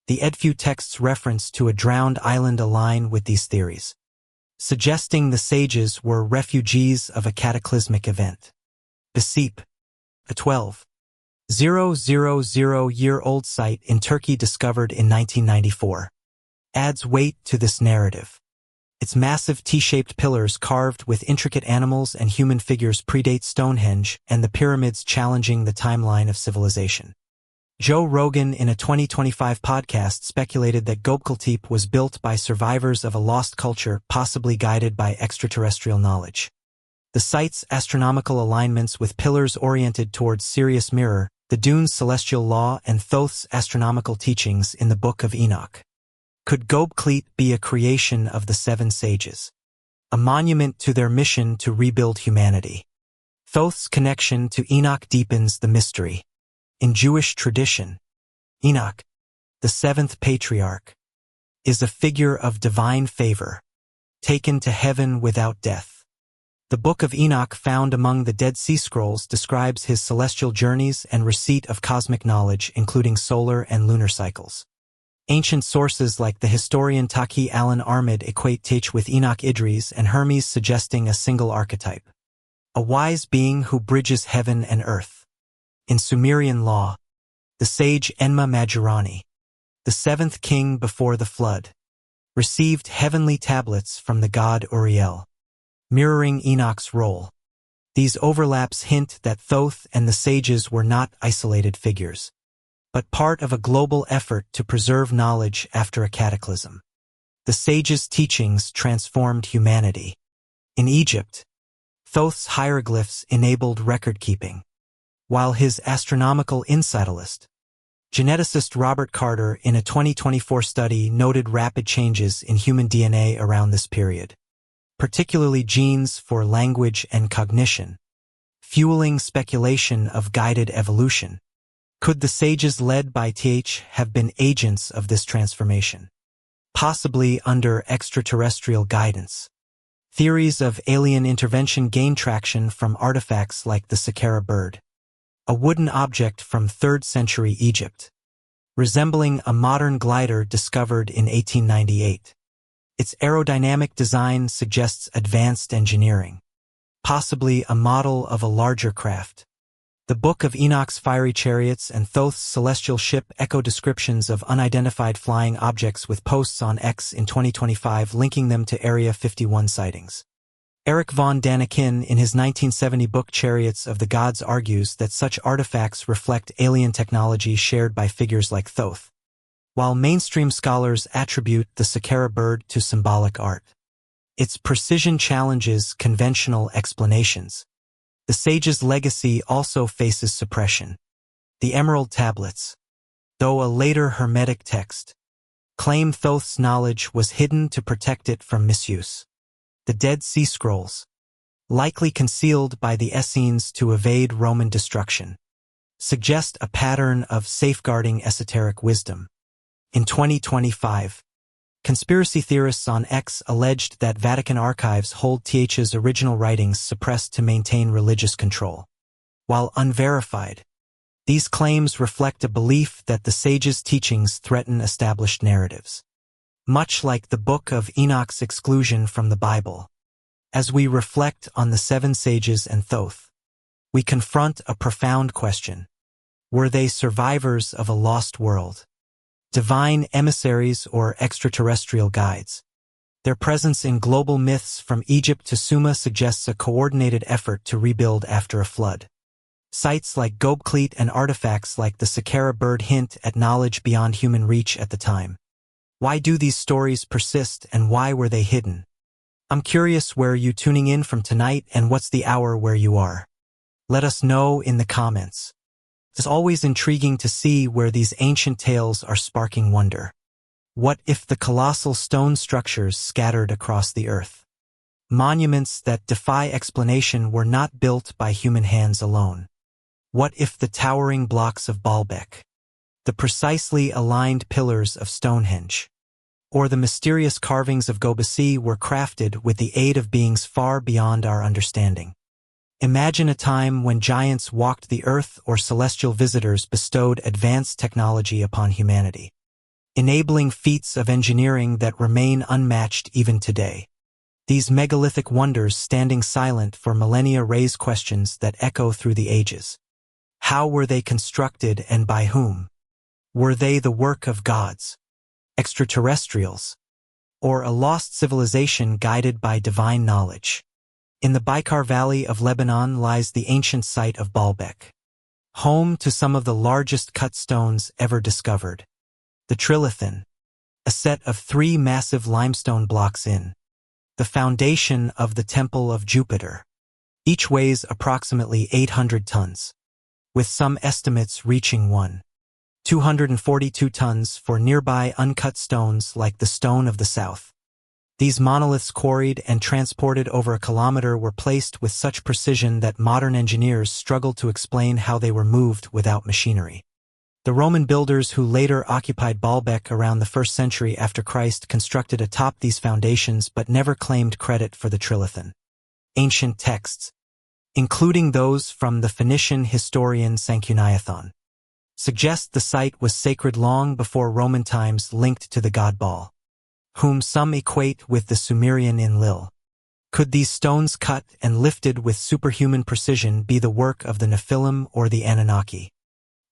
The Edfu text's reference to a drowned island align with these theories, suggesting the sages were refugees of a cataclysmic event. Besip, a 12,000-year-old site in Turkey discovered in 1994, adds weight to this narrative. Its massive T-shaped pillars carved with intricate animals and human figures predate Stonehenge and the pyramids challenging the timeline of civilization. Joe Rogan in a 2025 podcast speculated that Göbekli Tepe was built by survivors of a lost culture, possibly guided by extraterrestrial knowledge. The site's astronomical alignments with pillars oriented towards Sirius mirror the Dune's celestial law and Thoth's astronomical teachings in the Book of Enoch. Could Göbekli be a creation of the 7 sages, a monument to their mission to rebuild humanity? Thoth's connection to Enoch deepens the mystery. In Jewish tradition, Enoch, the 7th patriarch, is a figure of divine favor, taken to heaven without death. The Book of Enoch, found among the Dead Sea Scrolls, describes his celestial journeys and receipt of cosmic knowledge, including solar and lunar cycles. Ancient sources like the historian Taki Allen Armid equate Tach with Enoch Idris and Hermes, suggesting a single archetype, a wise being who bridges heaven and earth. In Sumerian law, the sage Enma Majorani, the 7th king before the flood, received heavenly tablets from the god Uriel, mirroring Enoch's role. These overlaps hint that Thoth and the sages were not isolated figures, but part of a global effort to preserve knowledge after a cataclysm. The sages' teachings transformed humanity. In Egypt, Thoth's hieroglyphs enabled record-keeping, while his astronomical insightalist, geneticist Robert Carter in a 2024 study noted rapid changes in human DNA around this period, particularly genes for language and cognition, fueling speculation of guided evolution. Could the sages led by Th have been agents of this transformation, possibly under extraterrestrial guidance? Theories of alien intervention gain traction from artifacts like the Saqqara bird, a wooden object from 3rd century Egypt, resembling a modern glider discovered in 1898. Its aerodynamic design suggests advanced engineering, possibly a model of a larger craft. The Book of Enoch's fiery chariots and Thoth's celestial ship echo descriptions of unidentified flying objects, with posts on X in 2025 linking them to Area 51 sightings. Eric von Daniken in his 1970 book Chariots of the Gods argues that such artifacts reflect alien technology shared by figures like Thoth, while mainstream scholars attribute the Saqqara bird to symbolic art. Its precision challenges conventional explanations. The sages' legacy also faces suppression. The Emerald Tablets, though a later Hermetic text, claim Thoth's knowledge was hidden to protect it from misuse. The Dead Sea Scrolls, likely concealed by the Essenes to evade Roman destruction, suggest a pattern of safeguarding esoteric wisdom. In 2025, Conspiracy theorists on X alleged that Vatican archives hold TH's original writings suppressed to maintain religious control. While unverified, these claims reflect a belief that the sages' teachings threaten established narratives. Much like the Book of Enoch's exclusion from the Bible. As we reflect on the seven sages and Thoth, we confront a profound question. Were they survivors of a lost world? Divine emissaries or extraterrestrial guides? Their presence in global myths from Egypt to Sumer suggests a coordinated effort to rebuild after a flood. Sites like Göbekli and artifacts like the Saqqara bird hint at knowledge beyond human reach at the time. Why do these stories persist and why were they hidden? I'm curious where you tuning in from tonight and what's the hour where you are. Let us know in the comments. It's always intriguing to see where these ancient tales are sparking wonder. What if the colossal stone structures scattered across the earth? Monuments that defy explanation were not built by human hands alone. What if the towering blocks of Baalbek, the precisely aligned pillars of Stonehenge, or the mysterious carvings of Göbekli were crafted with the aid of beings far beyond our understanding? Imagine a time when giants walked the earth or celestial visitors bestowed advanced technology upon humanity, enabling feats of engineering that remain unmatched even today. These megalithic wonders standing silent for millennia raise questions that echo through the ages. How were they constructed and by whom? Were they the work of gods, extraterrestrials, or a lost civilization guided by divine knowledge? In the Baikar Valley of Lebanon lies the ancient site of Baalbek, home to some of the largest cut stones ever discovered. The Trilithon, a set of 3 massive limestone blocks in the foundation of the Temple of Jupiter. Each weighs approximately 800 tons, with some estimates reaching 242 tons for nearby uncut stones like the Stone of the South. These monoliths quarried and transported over a kilometer were placed with such precision that modern engineers struggled to explain how they were moved without machinery. The Roman builders who later occupied Baalbek around the 1st century after Christ constructed atop these foundations but never claimed credit for the Trilithon. Ancient texts, including those from the Phoenician historian Sanchuniathon, suggest the site was sacred long before Roman times, linked to the god Baal, whom some equate with the Sumerian Enlil. Could these stones cut and lifted with superhuman precision be the work of the Nephilim or the Anunnaki,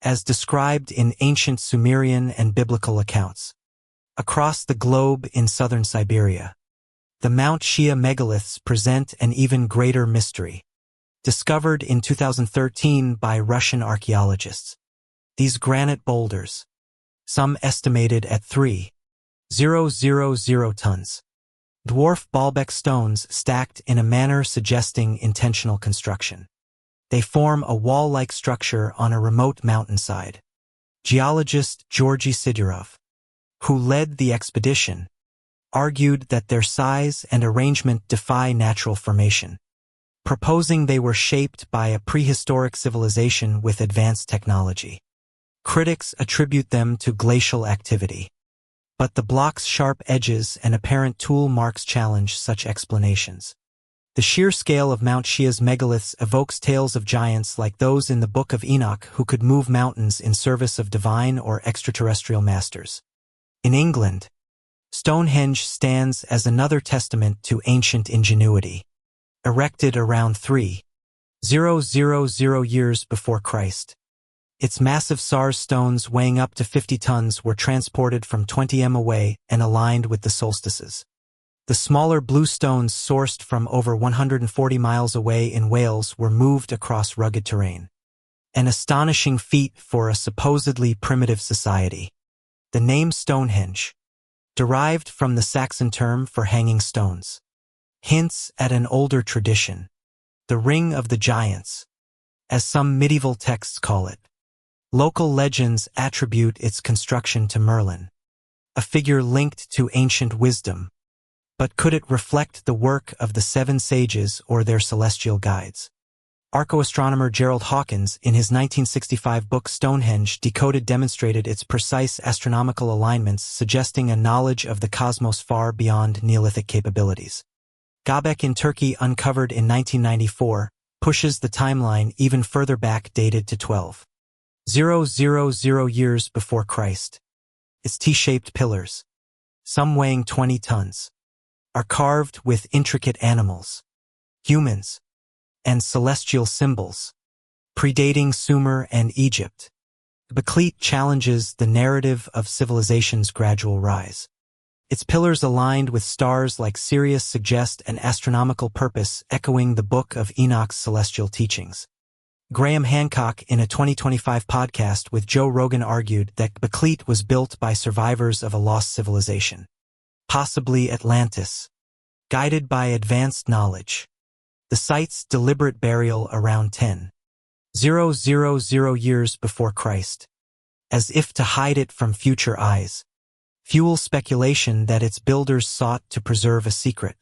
as described in ancient Sumerian and biblical accounts? Across the globe in southern Siberia, the Mount Shia megaliths present an even greater mystery. Discovered in 2013 by Russian archaeologists, these granite boulders, some estimated at 3,000 tons, dwarf Baalbek stones stacked in a manner suggesting intentional construction. They form a wall-like structure on a remote mountainside. Geologist Georgy Sidorov, who led the expedition, argued that their size and arrangement defy natural formation, proposing they were shaped by a prehistoric civilization with advanced technology. Critics attribute them to glacial activity, but the block's sharp edges and apparent tool marks challenge such explanations. The sheer scale of Mount Shia's megaliths evokes tales of giants like those in the Book of Enoch who could move mountains in service of divine or extraterrestrial masters. In England, Stonehenge stands as another testament to ancient ingenuity. Erected around 3000 years before Christ, its massive SARS stones weighing up to 50 tons were transported from 20 m away and aligned with the solstices. The smaller blue stones sourced from over 140 miles away in Wales were moved across rugged terrain. An astonishing feat for a supposedly primitive society. The name Stonehenge, derived from the Saxon term for hanging stones, hints at an older tradition, the Ring of the Giants, as some medieval texts call it. Local legends attribute its construction to Merlin, a figure linked to ancient wisdom. But could it reflect the work of the 7 sages or their celestial guides? Archaeoastronomer Gerald Hawkins, in his 1965 book Stonehenge Decoded, demonstrated its precise astronomical alignments, suggesting a knowledge of the cosmos far beyond Neolithic capabilities. Göbek in Turkey, uncovered in 1994, pushes the timeline even further back, dated to 12,000 years before Christ. Its T-shaped pillars, some weighing 20 tons, are carved with intricate animals, humans, and celestial symbols, predating Sumer and Egypt. Göbekli challenges the narrative of civilization's gradual rise. Its pillars aligned with stars like Sirius suggest an astronomical purpose, echoing the Book of Enoch's celestial teachings. Graham Hancock, in a 2025 podcast with Joe Rogan, argued that Göbekli was built by survivors of a lost civilization, possibly Atlantis. Guided by advanced knowledge, the site's deliberate burial around 10,000 years before Christ, as if to hide it from future eyes, fuels speculation that its builders sought to preserve a secret,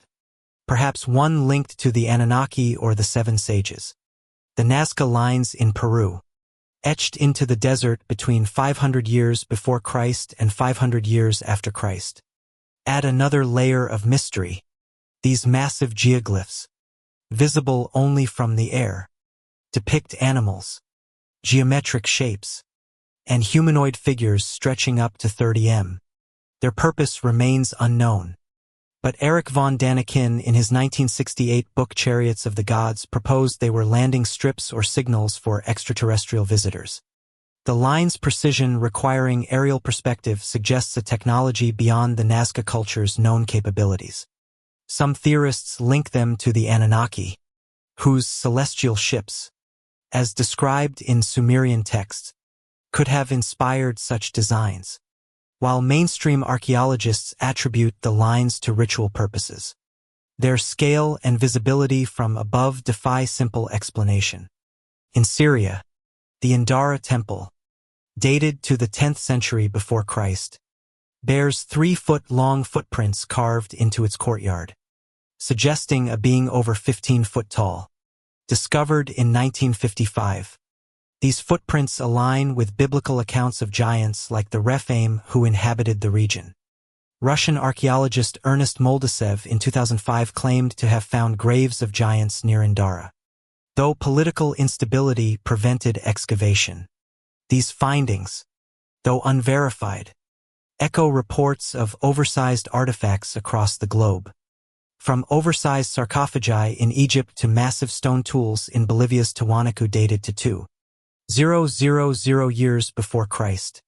perhaps one linked to the Anunnaki or the Seven Sages. The Nazca lines in Peru, etched into the desert between 500 years before Christ and 500 years after Christ, add another layer of mystery. These massive geoglyphs, visible only from the air, depict animals, geometric shapes, and humanoid figures stretching up to 30 m. Their purpose remains unknown. But Eric von Daniken, in his 1968 book Chariots of the Gods, proposed they were landing strips or signals for extraterrestrial visitors. The line's precision, requiring aerial perspective, suggests a technology beyond the Nazca culture's known capabilities. Some theorists link them to the Anunnaki, whose celestial ships, as described in Sumerian texts, could have inspired such designs, while mainstream archaeologists attribute the lines to ritual purposes. Their scale and visibility from above defy simple explanation. In Syria, the Indara temple, dated to the 10th century before Christ, bears 3-foot-long footprints carved into its courtyard, suggesting a being over 15 foot tall. Discovered in 1955, these footprints align with biblical accounts of giants like the Rephaim who inhabited the region. Russian archaeologist Ernest Moldasev in 2005 claimed to have found graves of giants near Indara, though political instability prevented excavation. These findings, though unverified, echo reports of oversized artifacts across the globe. From oversized sarcophagi in Egypt to massive stone tools in Bolivia's Tiwanaku, dated to 2,000 years before Christ.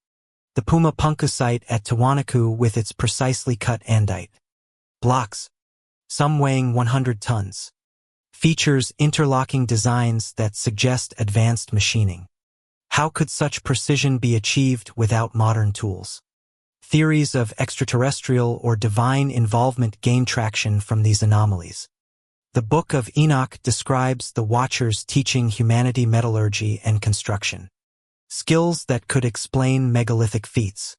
The Pumapunku site at Tiwanaku, with its precisely cut andite blocks, some weighing 100 tons, features interlocking designs that suggest advanced machining. How could such precision be achieved without modern tools? Theories of extraterrestrial or divine involvement gain traction from these anomalies. The Book of Enoch describes the Watchers teaching humanity metallurgy and construction, skills that could explain megalithic feats.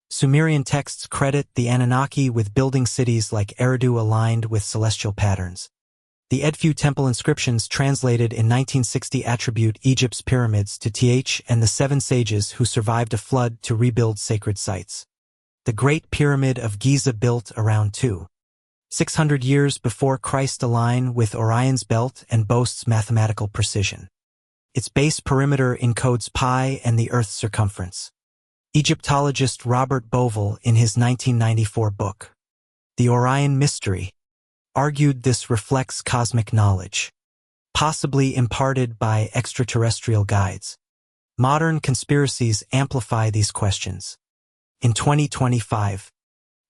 Sumerian texts credit the Anunnaki with building cities like Eridu aligned with celestial patterns. The Edfu temple inscriptions translated in 1960 attribute Egypt's pyramids to Th and the seven sages who survived a flood to rebuild sacred sites. The Great Pyramid of Giza, built around 2,600 years before Christ, align with Orion's belt and boasts mathematical precision. Its base perimeter encodes pi and the Earth's circumference. Egyptologist Robert Bovell, in his 1994 book, The Orion Mystery, argued this reflects cosmic knowledge, possibly imparted by extraterrestrial guides. Modern conspiracies amplify these questions. In 2025,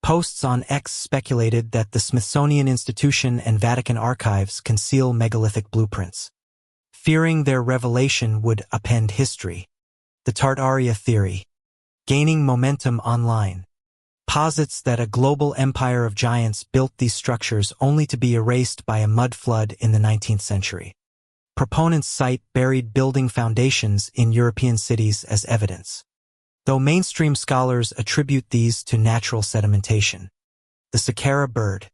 posts on X speculated that the Smithsonian Institution and Vatican archives conceal megalithic blueprints, fearing their revelation would upend history. The Tartaria theory, gaining momentum online, posits that a global empire of giants built these structures only to be erased by a mud flood in the 19th century. Proponents cite buried building foundations in European cities as evidence, though mainstream scholars attribute these to natural sedimentation. The Saqqara bird,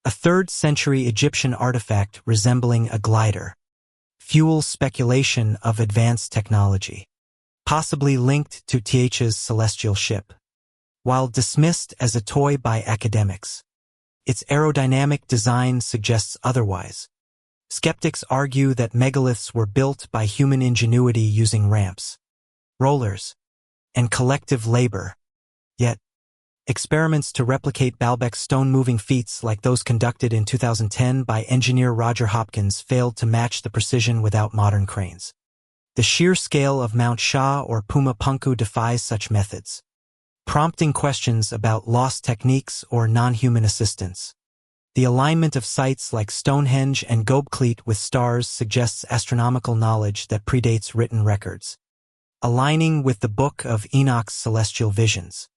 a 3rd-century Egyptian artifact resembling a glider, fuels speculation of advanced technology, possibly linked to Th's celestial ship. While dismissed as a toy by academics, its aerodynamic design suggests otherwise. Skeptics argue that megaliths were built by human ingenuity using ramps, rollers, and collective labor. Yet, experiments to replicate Baalbek's stone-moving feats like those conducted in 2010 by engineer Roger Hopkins failed to match the precision without modern cranes. The sheer scale of Mount Shah or Puma Punku defies such methods, prompting questions about lost techniques or non-human assistance. The alignment of sites like Stonehenge and Göbekli with stars suggests astronomical knowledge that predates written records, aligning with the Book of Enoch's celestial visions.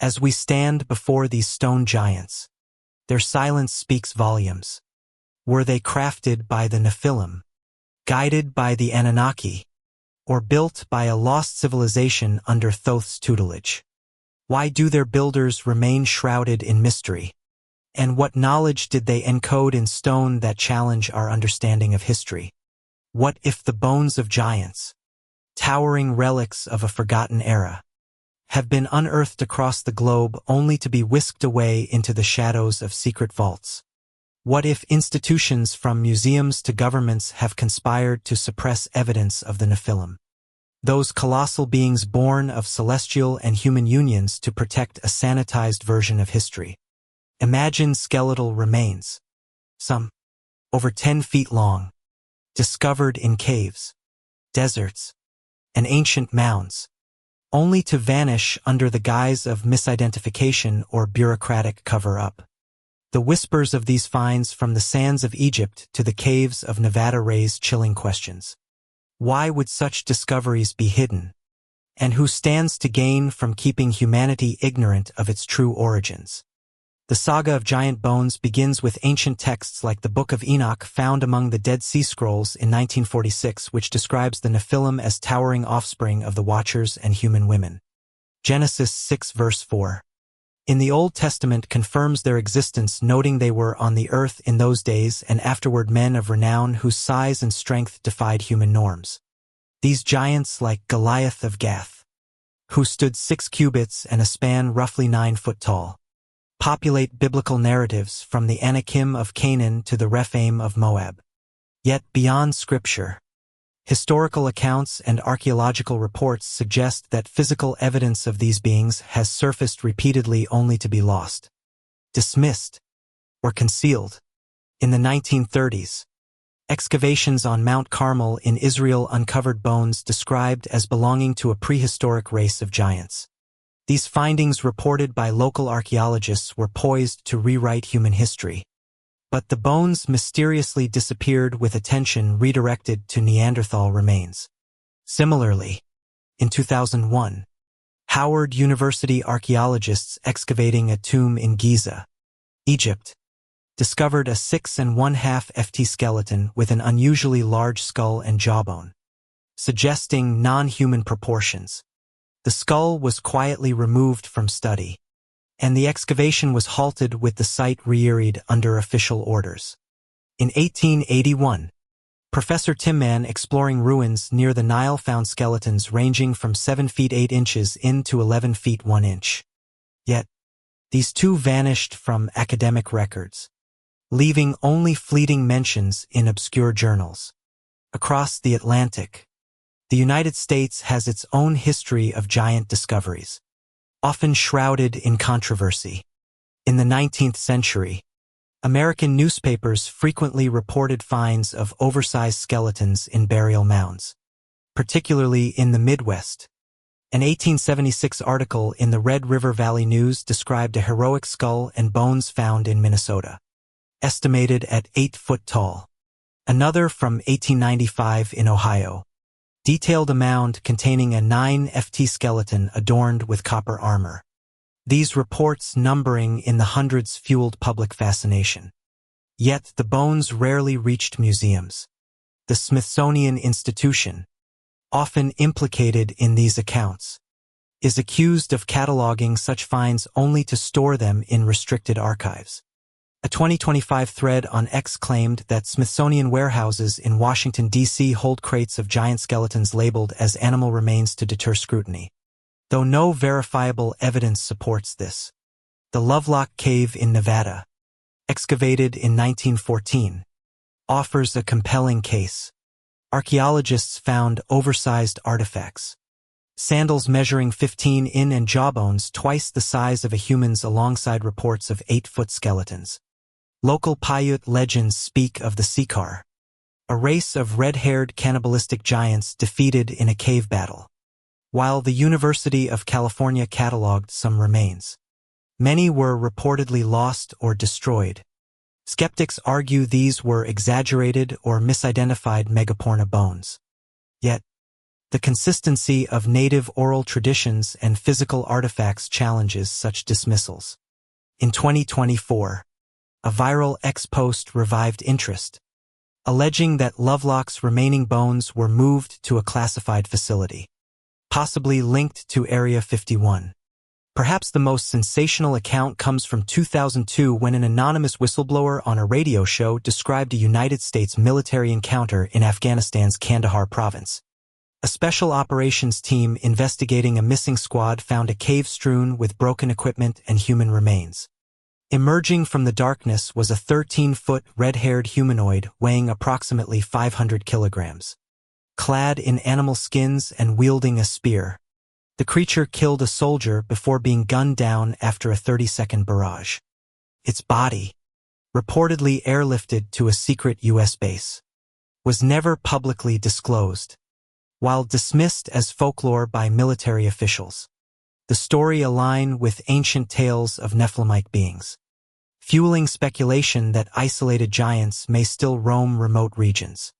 As we stand before these stone giants, their silence speaks volumes. Were they crafted by the Nephilim, guided by the Anunnaki, or built by a lost civilization under Thoth's tutelage? Why do their builders remain shrouded in mystery? And what knowledge did they encode in stone that challenge our understanding of history? What if the bones of giants, towering relics of a forgotten era, have been unearthed across the globe only to be whisked away into the shadows of secret vaults? What if institutions from museums to governments have conspired to suppress evidence of the Nephilim, those colossal beings born of celestial and human unions, to protect a sanitized version of history? Imagine skeletal remains, some over 10 feet long, discovered in caves, deserts, and ancient mounds, only to vanish under the guise of misidentification or bureaucratic cover-up. The whispers of these finds from the sands of Egypt to the caves of Nevada raise chilling questions. Why would such discoveries be hidden? And who stands to gain from keeping humanity ignorant of its true origins? The saga of giant bones begins with ancient texts like the Book of Enoch found among the Dead Sea Scrolls in 1946, which describes the Nephilim as towering offspring of the Watchers and human women. Genesis 6 verse 4. In the Old Testament confirms their existence, noting they were on the earth in those days and afterward men of renown whose size and strength defied human norms. These giants, like Goliath of Gath, who stood 6 cubits and a span roughly 9 foot tall, populate biblical narratives from the Anakim of Canaan to the Rephaim of Moab. Yet beyond scripture, historical accounts and archaeological reports suggest that physical evidence of these beings has surfaced repeatedly only to be lost, dismissed, or concealed. In the 1930s, excavations on Mount Carmel in Israel uncovered bones described as belonging to a prehistoric race of giants. These findings, reported by local archaeologists, were poised to rewrite human history. But the bones mysteriously disappeared with attention redirected to Neanderthal remains. Similarly, in 2001, Howard University archaeologists excavating a tomb in Giza, Egypt, discovered a 6½ ft skeleton with an unusually large skull and jawbone, suggesting non-human proportions. The skull was quietly removed from study, and the excavation was halted with the site re-earied under official orders. In 1881, Professor Timman, exploring ruins near the Nile, found skeletons ranging from 7 feet 8 inches in to 11 feet 1 inch. Yet, these too vanished from academic records, leaving only fleeting mentions in obscure journals. Across the Atlantic, the United States has its own history of giant discoveries, often shrouded in controversy. In the 19th century, American newspapers frequently reported finds of oversized skeletons in burial mounds, particularly in the Midwest. An 1876 article in the Red River Valley News described a heroic skull and bones found in Minnesota, estimated at 8 foot tall. Another from 1895 in Ohio detailed a mound containing a 9 ft skeleton adorned with copper armor. These reports, numbering in the hundreds, fueled public fascination. Yet the bones rarely reached museums. The Smithsonian Institution, often implicated in these accounts, is accused of cataloging such finds only to store them in restricted archives. A 2025 thread on X claimed that Smithsonian warehouses in Washington, D.C. hold crates of giant skeletons labeled as animal remains to deter scrutiny. Though no verifiable evidence supports this. The Lovelock Cave in Nevada, excavated in 1914, offers a compelling case. Archaeologists found oversized artifacts. Sandals measuring 15 in and jawbones twice the size of a human's alongside reports of 8-foot skeletons. Local Paiute legends speak of the Sikar, a race of red-haired cannibalistic giants defeated in a cave battle. While the University of California cataloged some remains, many were reportedly lost or destroyed. Skeptics argue these were exaggerated or misidentified megaporna bones. Yet, the consistency of native oral traditions and physical artifacts challenges such dismissals. In 2024, a viral X post revived interest, alleging that Lovelock's remaining bones were moved to a classified facility, possibly linked to Area 51. Perhaps the most sensational account comes from 2002 when an anonymous whistleblower on a radio show described a United States military encounter in Afghanistan's Kandahar province. A special operations team investigating a missing squad found a cave strewn with broken equipment and human remains. Emerging from the darkness was a 13-foot red-haired humanoid weighing approximately 500 kilograms. Clad in animal skins and wielding a spear, the creature killed a soldier before being gunned down after a 30-second barrage. Its body, reportedly airlifted to a secret U.S. base, was never publicly disclosed. While dismissed as folklore by military officials, the story aligns with ancient tales of Nephilimite beings, fueling speculation that isolated giants may still roam remote regions.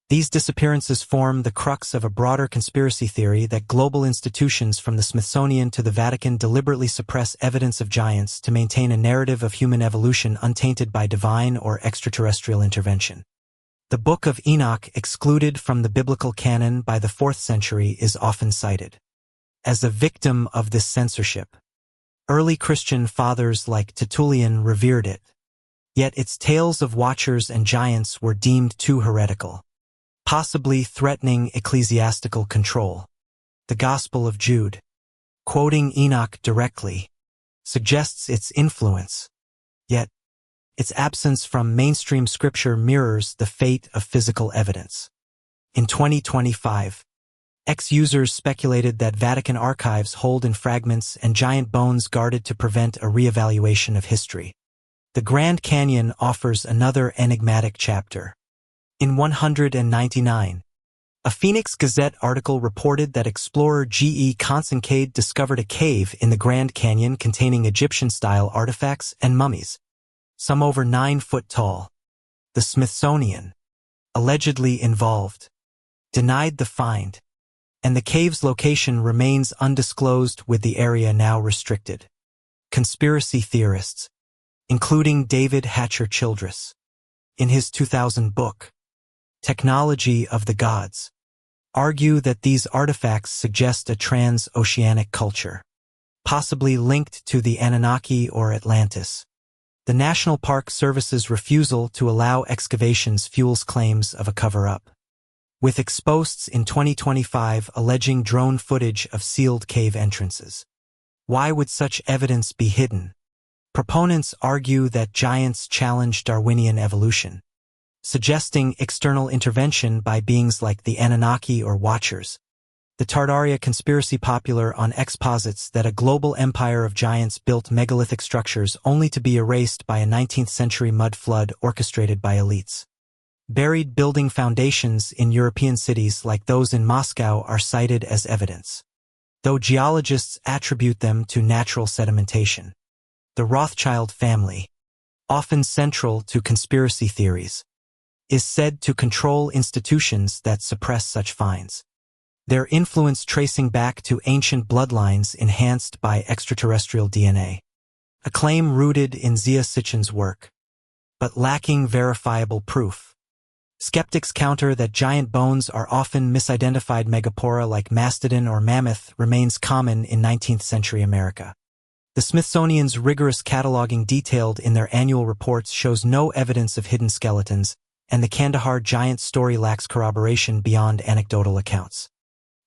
These disappearances form the crux of a broader conspiracy theory that global institutions from the Smithsonian to the Vatican deliberately suppress evidence of giants to maintain a narrative of human evolution untainted by divine or extraterrestrial intervention. The Book of Enoch, excluded from the biblical canon by the 4th century, is often cited as a victim of this censorship. Early Christian fathers like Tertullian revered it, yet its tales of watchers and giants were deemed too heretical, possibly threatening ecclesiastical control. The Gospel of Jude, quoting Enoch directly, suggests its influence, yet its absence from mainstream scripture mirrors the fate of physical evidence. In 2025, X-users speculated that Vatican archives hold in fragments and giant bones guarded to prevent a re-evaluation of history. The Grand Canyon offers another enigmatic chapter. In 199, a Phoenix Gazette article reported that explorer G.E. Consincade discovered a cave in the Grand Canyon containing Egyptian-style artifacts and mummies, some over 9 foot tall. The Smithsonian, allegedly involved, denied the find, and the cave's location remains undisclosed with the area now restricted. Conspiracy theorists, including David Hatcher Childress, in his 2000 book, Technology of the Gods, argue that these artifacts suggest a trans-oceanic culture, possibly linked to the Anunnaki or Atlantis. The National Park Service's refusal to allow excavations fuels claims of a cover-up, with exposts in 2025 alleging drone footage of sealed cave entrances. Why would such evidence be hidden? Proponents argue that giants challenge Darwinian evolution, suggesting external intervention by beings like the Anunnaki or Watchers. The Tartaria conspiracy popular on X posits that a global empire of giants built megalithic structures only to be erased by a 19th century mud flood orchestrated by elites. Buried building foundations in European cities like those in Moscow are cited as evidence, though geologists attribute them to natural sedimentation. The Rothschild family, often central to conspiracy theories, is said to control institutions that suppress such finds, their influence tracing back to ancient bloodlines enhanced by extraterrestrial DNA. A claim rooted in Zia Sitchin's work, but lacking verifiable proof. Skeptics counter that giant bones are often misidentified. Megapora like mastodon or mammoth remains common in 19th century America. The Smithsonian's rigorous cataloging detailed in their annual reports shows no evidence of hidden skeletons, and the Kandahar giant story lacks corroboration beyond anecdotal accounts.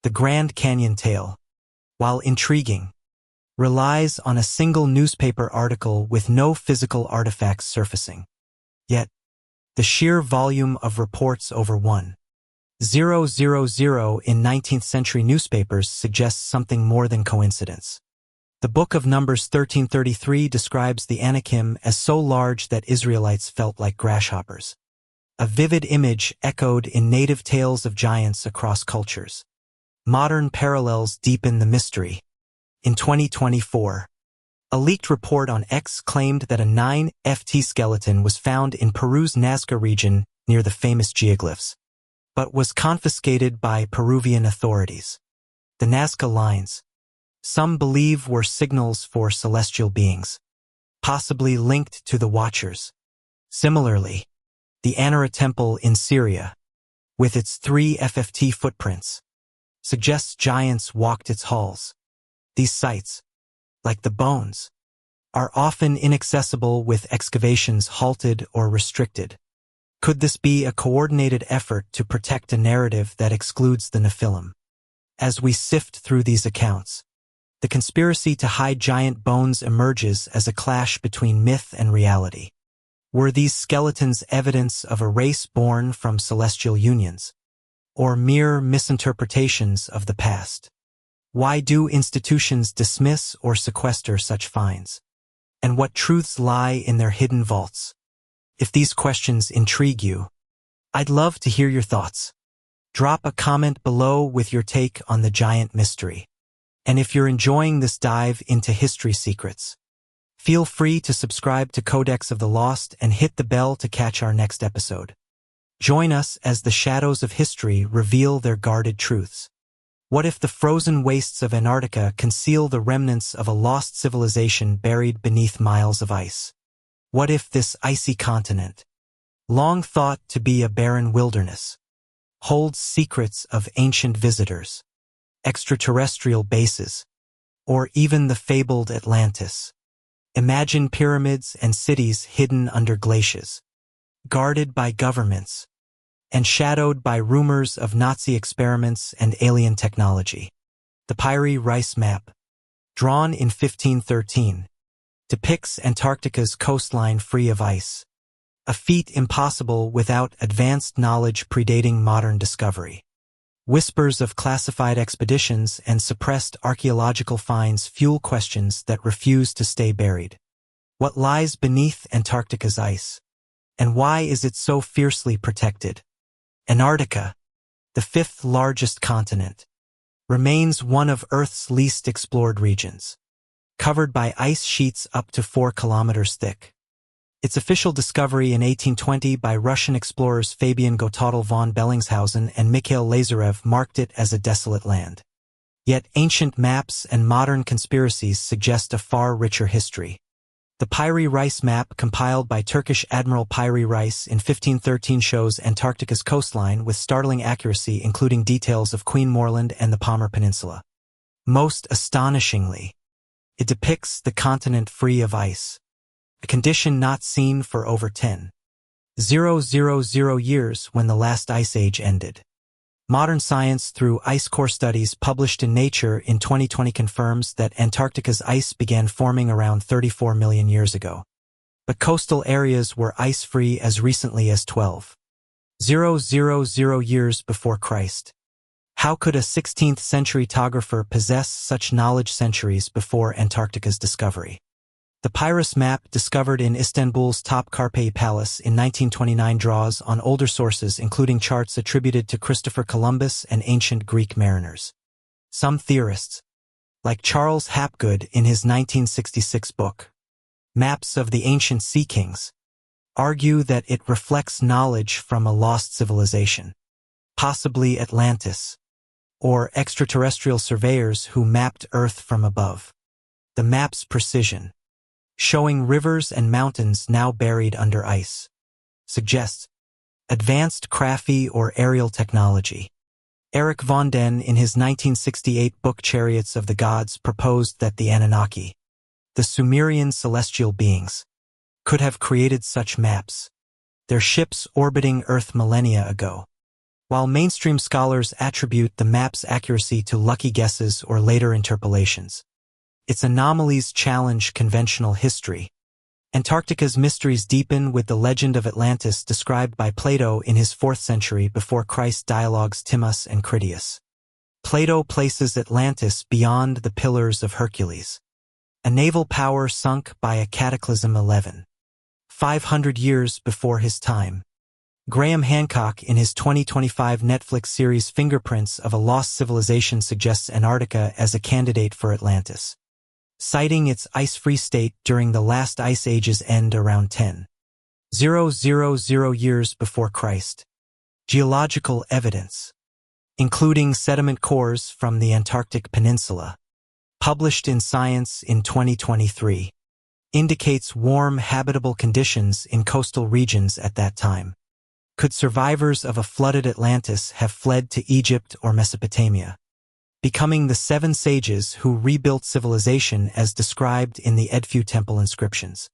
The Grand Canyon tale, while intriguing, relies on a single newspaper article with no physical artifacts surfacing. Yet, the sheer volume of reports over 1,000 in 19th century newspapers suggests something more than coincidence. The Book of Numbers 13:33 describes the Anakim as so large that Israelites felt like grasshoppers. A vivid image echoed in native tales of giants across cultures. Modern parallels deepen the mystery. In 2024, a leaked report on X claimed that a 9-FT skeleton was found in Peru's Nazca region near the famous geoglyphs, but was confiscated by Peruvian authorities. The Nazca lines, some believe, were signals for celestial beings, possibly linked to the Watchers. Similarly, the Anara Temple in Syria, with its 3 FFT footprints, suggests giants walked its halls. These sites, like the bones, are often inaccessible with excavations halted or restricted. Could this be a coordinated effort to protect a narrative that excludes the Nephilim? As we sift through these accounts, the conspiracy to hide giant bones emerges as a clash between myth and reality. Were these skeletons evidence of a race born from celestial unions, or mere misinterpretations of the past? Why do institutions dismiss or sequester such finds? And what truths lie in their hidden vaults? If these questions intrigue you, I'd love to hear your thoughts. Drop a comment below with your take on the giant mystery. And if you're enjoying this dive into history secrets, feel free to subscribe to Codex of the Lost and hit the bell to catch our next episode. Join us as the shadows of history reveal their guarded truths. What if the frozen wastes of Antarctica conceal the remnants of a lost civilization buried beneath miles of ice? What if this icy continent, long thought to be a barren wilderness, holds secrets of ancient visitors, extraterrestrial bases, or even the fabled Atlantis? Imagine pyramids and cities hidden under glaciers, guarded by governments, and shadowed by rumors of Nazi experiments and alien technology. The Piri Reis map, drawn in 1513, depicts Antarctica's coastline free of ice, a feat impossible without advanced knowledge predating modern discovery. Whispers of classified expeditions and suppressed archaeological finds fuel questions that refuse to stay buried. What lies beneath Antarctica's ice? And why is it so fiercely protected? Antarctica, the 5th largest continent, remains one of Earth's least explored regions, covered by ice sheets up to 4 kilometers thick. Its official discovery in 1820 by Russian explorers Fabian Gottadl von Bellingshausen and Mikhail Lazarev marked it as a desolate land. Yet ancient maps and modern conspiracies suggest a far richer history. The Piri Reis map compiled by Turkish Admiral Piri Reis in 1513 shows Antarctica's coastline with startling accuracy, including details of Queen Moorland and the Palmer Peninsula. Most astonishingly, it depicts the continent free of ice, a condition not seen for over 10,000 years when the last ice age ended. Modern science through ice core studies published in Nature in 2020 confirms that Antarctica's ice began forming around 34 million years ago. But coastal areas were ice-free as recently as 12,000 years before Christ. How could a 16th century topographer possess such knowledge centuries before Antarctica's discovery? The Pyrus map, discovered in Istanbul's Topkapi Palace in 1929, draws on older sources, including charts attributed to Christopher Columbus and ancient Greek mariners. Some theorists, like Charles Hapgood in his 1966 book, Maps of the Ancient Sea Kings, argue that it reflects knowledge from a lost civilization, possibly Atlantis, or extraterrestrial surveyors who mapped Earth from above. The map's precision, showing rivers and mountains now buried under ice, suggests advanced crafty or aerial technology. Eric von Den, in his 1968 book Chariots of the Gods, proposed that the Anunnaki, The Sumerian celestial beings could have created such maps, their ships orbiting Earth millennia ago. While mainstream scholars attribute the map's accuracy to lucky guesses or later interpolations, its anomalies challenge conventional history. Antarctica's mysteries deepen with the legend of Atlantis described by Plato in his 4th century before Christ dialogues Timaeus and Critias. Plato places Atlantis beyond the Pillars of Hercules, a naval power sunk by a cataclysm 500 years before his time. Graham Hancock in his 2025 Netflix series Fingerprints of a Lost Civilization suggests Antarctica as a candidate for Atlantis, citing its ice-free state during the last ice age's end around 10,000 years before Christ. Geological evidence, including sediment cores from the Antarctic Peninsula, published in Science in 2023, indicates warm, habitable conditions in coastal regions at that time. Could survivors of a flooded Atlantis have fled to Egypt or Mesopotamia, becoming the 7 sages who rebuilt civilization as described in the Edfu Temple inscriptions?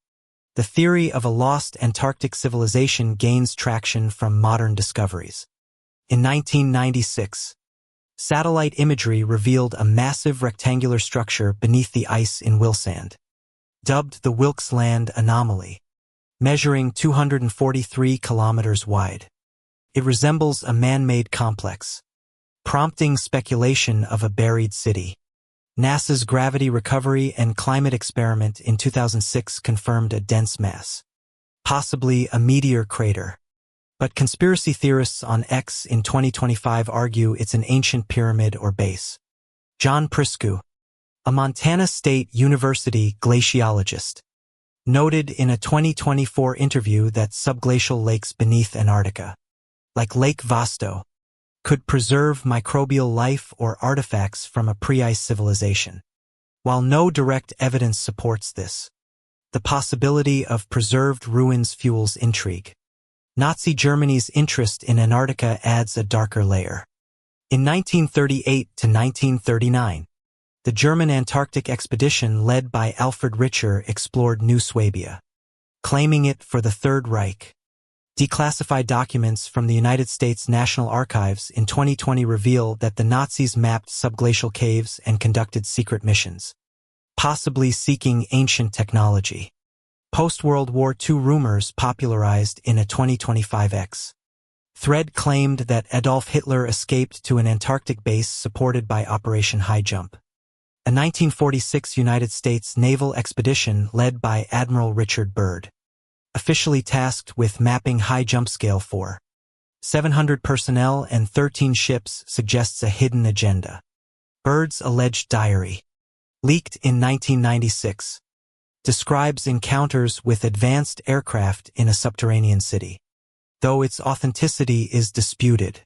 The theory of a lost Antarctic civilization gains traction from modern discoveries. In 1996, satellite imagery revealed a massive rectangular structure beneath the ice in Wilsand, dubbed the Wilkes Land Anomaly, measuring 243 kilometers wide. It resembles a man-made complex, prompting speculation of a buried city. NASA's Gravity Recovery and Climate Experiment in 2006 confirmed a dense mass, possibly a meteor crater. But conspiracy theorists on X in 2025 argue it's an ancient pyramid or base. John Priscu, a Montana State University glaciologist, noted in a 2024 interview that subglacial lakes beneath Antarctica, like Lake Vasto, could preserve microbial life or artifacts from a pre-ice civilization. While no direct evidence supports this, the possibility of preserved ruins fuels intrigue. Nazi Germany's interest in Antarctica adds a darker layer. In 1938 to 1939, the German Antarctic expedition led by Alfred Richer explored New Swabia, claiming it for the Third Reich. Declassified documents from the United States National Archives in 2020 reveal that the Nazis mapped subglacial caves and conducted secret missions, possibly seeking ancient technology. Post-World War II rumors popularized in a 2025 X thread claimed that Adolf Hitler escaped to an Antarctic base supported by Operation High Jump, a 1946 United States naval expedition led by Admiral Richard Byrd, officially tasked with mapping high jump scale for 700 personnel and 13 ships, suggests a hidden agenda. Byrd's alleged diary, leaked in 1996, describes encounters with advanced aircraft in a subterranean city. Though its authenticity is disputed,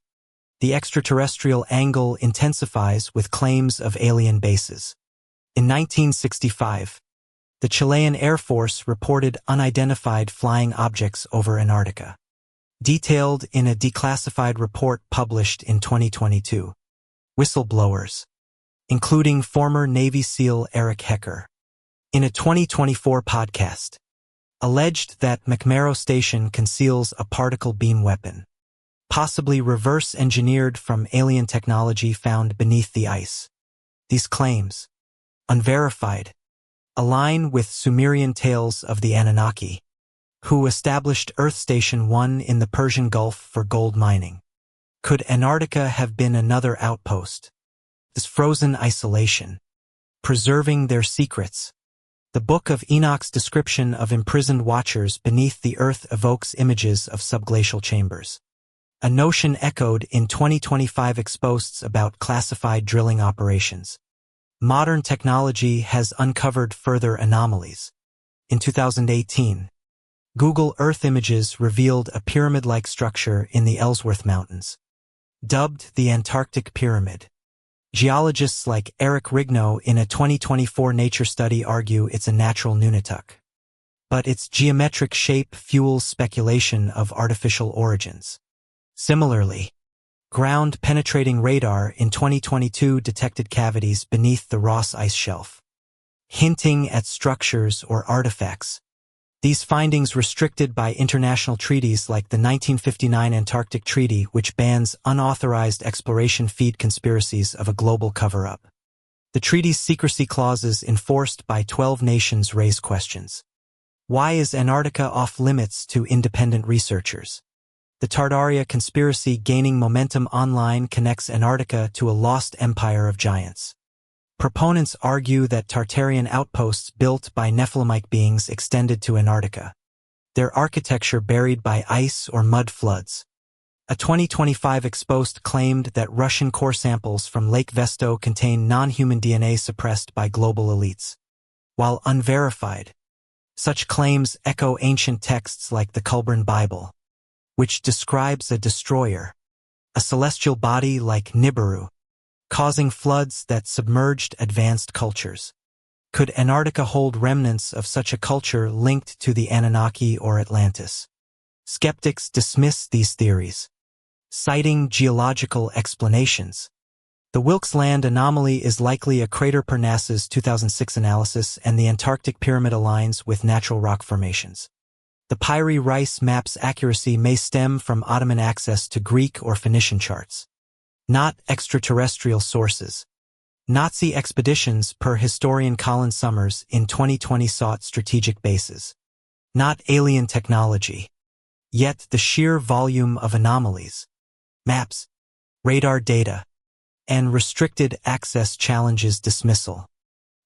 the extraterrestrial angle intensifies with claims of alien bases. In 1965, the Chilean Air Force reported unidentified flying objects over Antarctica, detailed in a declassified report published in 2022. Whistleblowers, including former Navy SEAL Eric Hecker, in a 2024 podcast, alleged that McMurdo Station conceals a particle beam weapon, possibly reverse-engineered from alien technology found beneath the ice. These claims, unverified, align with Sumerian tales of the Anunnaki, who established Earth Station 1 in the Persian Gulf for gold mining. Could Antarctica have been another outpost? This frozen isolation, preserving their secrets. The Book of Enoch's description of imprisoned watchers beneath the earth evokes images of subglacial chambers, a notion echoed in 2025 exposts about classified drilling operations. Modern technology has uncovered further anomalies. In 2018, Google Earth images revealed a pyramid-like structure in the Ellsworth Mountains, dubbed the Antarctic Pyramid. Geologists like Eric Rigno in a 2024 Nature study argue it's a natural nunatak, but its geometric shape fuels speculation of artificial origins. Similarly, ground-penetrating radar in 2022 detected cavities beneath the Ross Ice Shelf, hinting at structures or artifacts. These findings restricted by international treaties like the 1959 Antarctic Treaty, which bans unauthorized exploration, feed conspiracies of a global cover-up. The treaty's secrecy clauses enforced by 12 nations raise questions. Why is Antarctica off-limits to independent researchers? The Tartaria conspiracy gaining momentum online connects Antarctica to a lost empire of giants. Proponents argue that Tartarian outposts built by Nephilimite beings extended to Antarctica, their architecture buried by ice or mud floods. A 2025 expost claimed that Russian core samples from Lake Vesto contain non-human DNA suppressed by global elites. While unverified, such claims echo ancient texts like the Culbran Bible, which describes a destroyer, a celestial body like Nibiru, causing floods that submerged advanced cultures. Could Antarctica hold remnants of such a culture linked to the Anunnaki or Atlantis? Skeptics dismiss these theories, citing geological explanations. The Wilkes Land anomaly is likely a crater per NASA's 2006 analysis, and the Antarctic Pyramid aligns with natural rock formations. The Piri-Rice map's accuracy may stem from Ottoman access to Greek or Phoenician charts, not extraterrestrial sources. Nazi expeditions, per historian Colin Summers, in 2020 sought strategic bases, not alien technology. Yet the sheer volume of anomalies, maps, radar data, and restricted access challenges dismissal.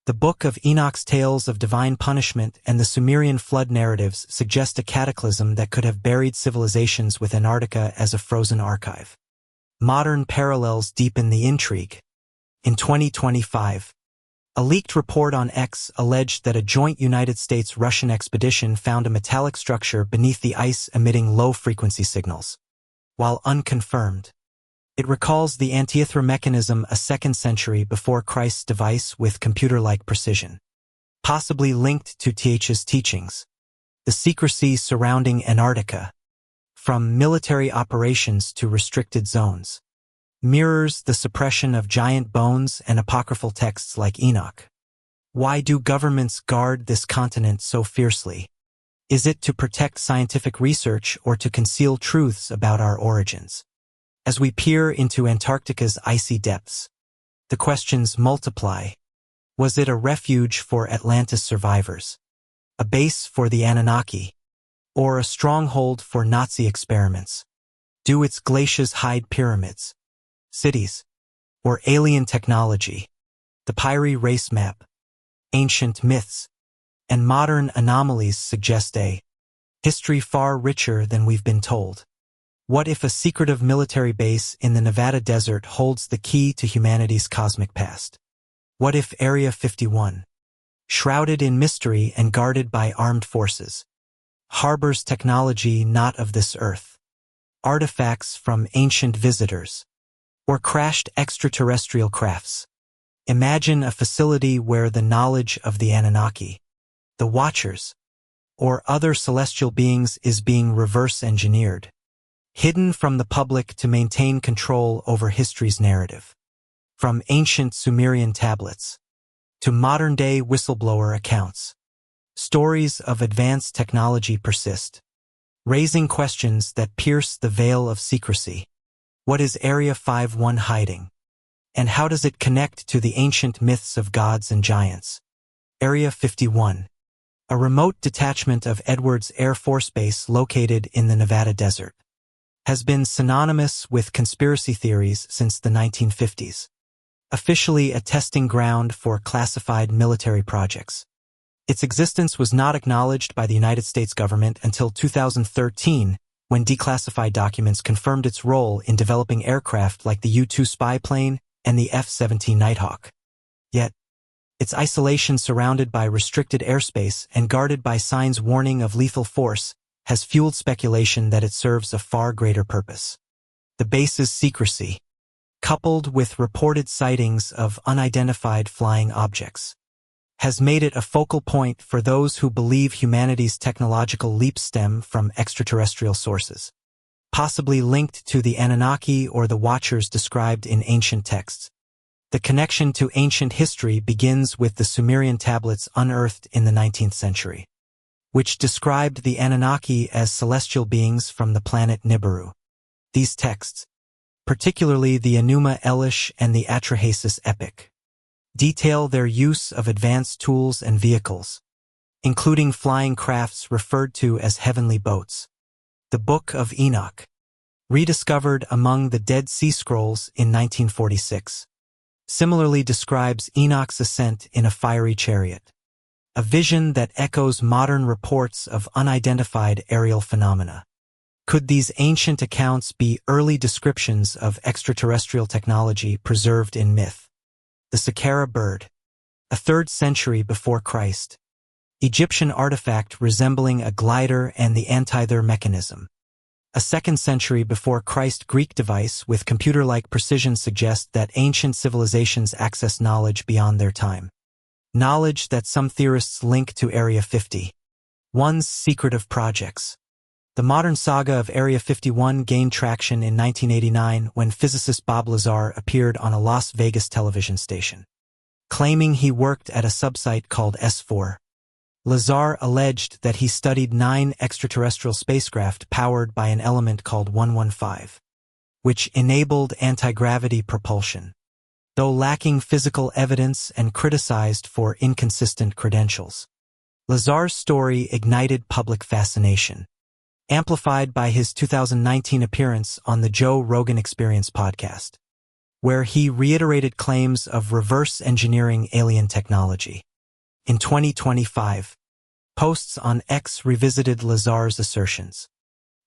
The Book of Enoch's tales of divine punishment and the Sumerian flood narratives suggest a cataclysm that could have buried civilizations, with Antarctica as a frozen archive. Modern parallels deepen the intrigue. In 2025, a leaked report on X alleged that a joint United States-Russian expedition found a metallic structure beneath the ice emitting low-frequency signals. While unconfirmed, it recalls the Antikythera mechanism a 2nd century before Christ's device with computer-like precision, possibly linked to TH's teachings. The secrecy surrounding Antarctica, from military operations to restricted zones, mirrors the suppression of giant bones and apocryphal texts like Enoch. Why do governments guard this continent so fiercely? Is it to protect scientific research or to conceal truths about our origins? As we peer into Antarctica's icy depths, the questions multiply. Was it a refuge for Atlantis survivors, a base for the Anunnaki, or a stronghold for Nazi experiments? Do its glaciers hide pyramids, cities, or alien technology? The Piri-Rice map, ancient myths, and modern anomalies suggest a history far richer than we've been told. What if a secretive military base in the Nevada desert holds the key to humanity's cosmic past? What if Area 51, shrouded in mystery and guarded by armed forces, harbors technology not of this earth, artifacts from ancient visitors, or crashed extraterrestrial crafts? Imagine a facility where the knowledge of the Anunnaki, the Watchers, or other celestial beings is being reverse-engineered, hidden from the public to maintain control over history's narrative. From ancient Sumerian tablets to modern-day whistleblower accounts, stories of advanced technology persist, raising questions that pierce the veil of secrecy. What is Area 51 hiding? And how does it connect to the ancient myths of gods and giants? Area 51, a remote detachment of Edwards Air Force Base located in the Nevada desert, has been synonymous with conspiracy theories since the 1950s, officially a testing ground for classified military projects. Its existence was not acknowledged by the United States government until 2013, when declassified documents confirmed its role in developing aircraft like the U-2 spy plane and the F-17 Nighthawk. Yet, its isolation, surrounded by restricted airspace and guarded by signs warning of lethal force, has fueled speculation that it serves a far greater purpose. The base's secrecy, coupled with reported sightings of unidentified flying objects, has made it a focal point for those who believe humanity's technological leaps stem from extraterrestrial sources, possibly linked to the Anunnaki or the Watchers described in ancient texts. The connection to ancient history begins with the Sumerian tablets unearthed in the 19th century, which described the Anunnaki as celestial beings from the planet Nibiru. These texts, particularly the Enuma Elish and the Atrahasis epic, detail their use of advanced tools and vehicles, including flying crafts referred to as heavenly boats. The Book of Enoch, rediscovered among the Dead Sea Scrolls in 1946, similarly describes Enoch's ascent in a fiery chariot, a vision that echoes modern reports of unidentified aerial phenomena. Could these ancient accounts be early descriptions of extraterrestrial technology preserved in myth? The Saqqara bird, a 3rd century before Christ, Egyptian artifact resembling a glider and the antither mechanism. A 2nd century before Christ Greek device with computer-like precision suggests that ancient civilizations access knowledge beyond their time. Knowledge that some theorists link to Area 51's secretive projects. The modern saga of Area 51 gained traction in 1989 when physicist Bob Lazar appeared on a Las Vegas television station, claiming he worked at a subsite called S4. Lazar alleged that he studied 9 extraterrestrial spacecraft powered by an element called 115, which enabled anti-gravity propulsion, though lacking physical evidence and criticized for inconsistent credentials. Lazar's story ignited public fascination, amplified by his 2019 appearance on the Joe Rogan Experience podcast, where he reiterated claims of reverse engineering alien technology. In 2025, posts on X revisited Lazar's assertions,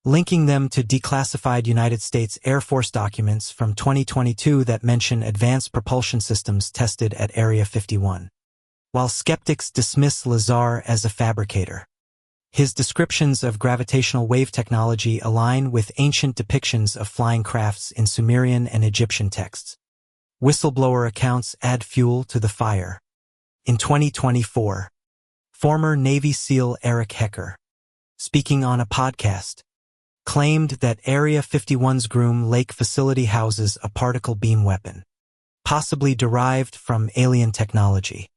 linking them to declassified United States Air Force documents from 2022 that mention advanced propulsion systems tested at Area 51. While skeptics dismiss Lazar as a fabricator, his descriptions of gravitational wave technology align with ancient depictions of flying crafts in Sumerian and Egyptian texts. Whistleblower accounts add fuel to the fire. In 2024, former Navy SEAL Eric Hecker, speaking on a podcast, claimed that Area 51's Groom Lake facility houses a particle beam weapon, possibly derived from alien technology.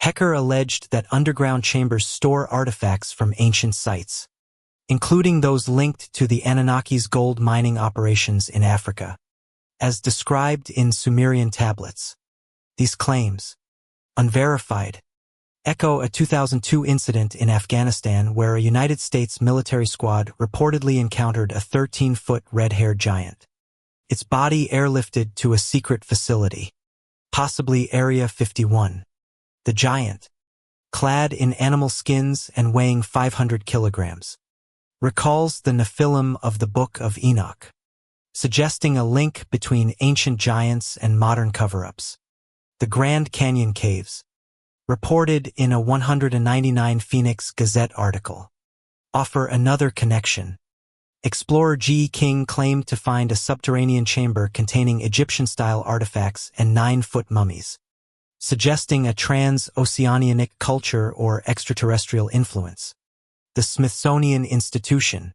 Hecker alleged that underground chambers store artifacts from ancient sites, including those linked to the Anunnaki's gold mining operations in Africa, as described in Sumerian tablets. These claims, unverified, echo a 2002 incident in Afghanistan where a United States military squad reportedly encountered a 13-foot red-haired giant, its body airlifted to a secret facility, possibly Area 51. The giant, clad in animal skins and weighing 500 kilograms, recalls the Nephilim of the Book of Enoch, suggesting a link between ancient giants and modern cover-ups. The Grand Canyon Caves, reported in a 199 Phoenix Gazette article, offer another connection. Explorer G. King claimed to find a subterranean chamber containing Egyptian-style artifacts and 9-foot mummies, suggesting a trans-oceanic culture or extraterrestrial influence. The Smithsonian Institution,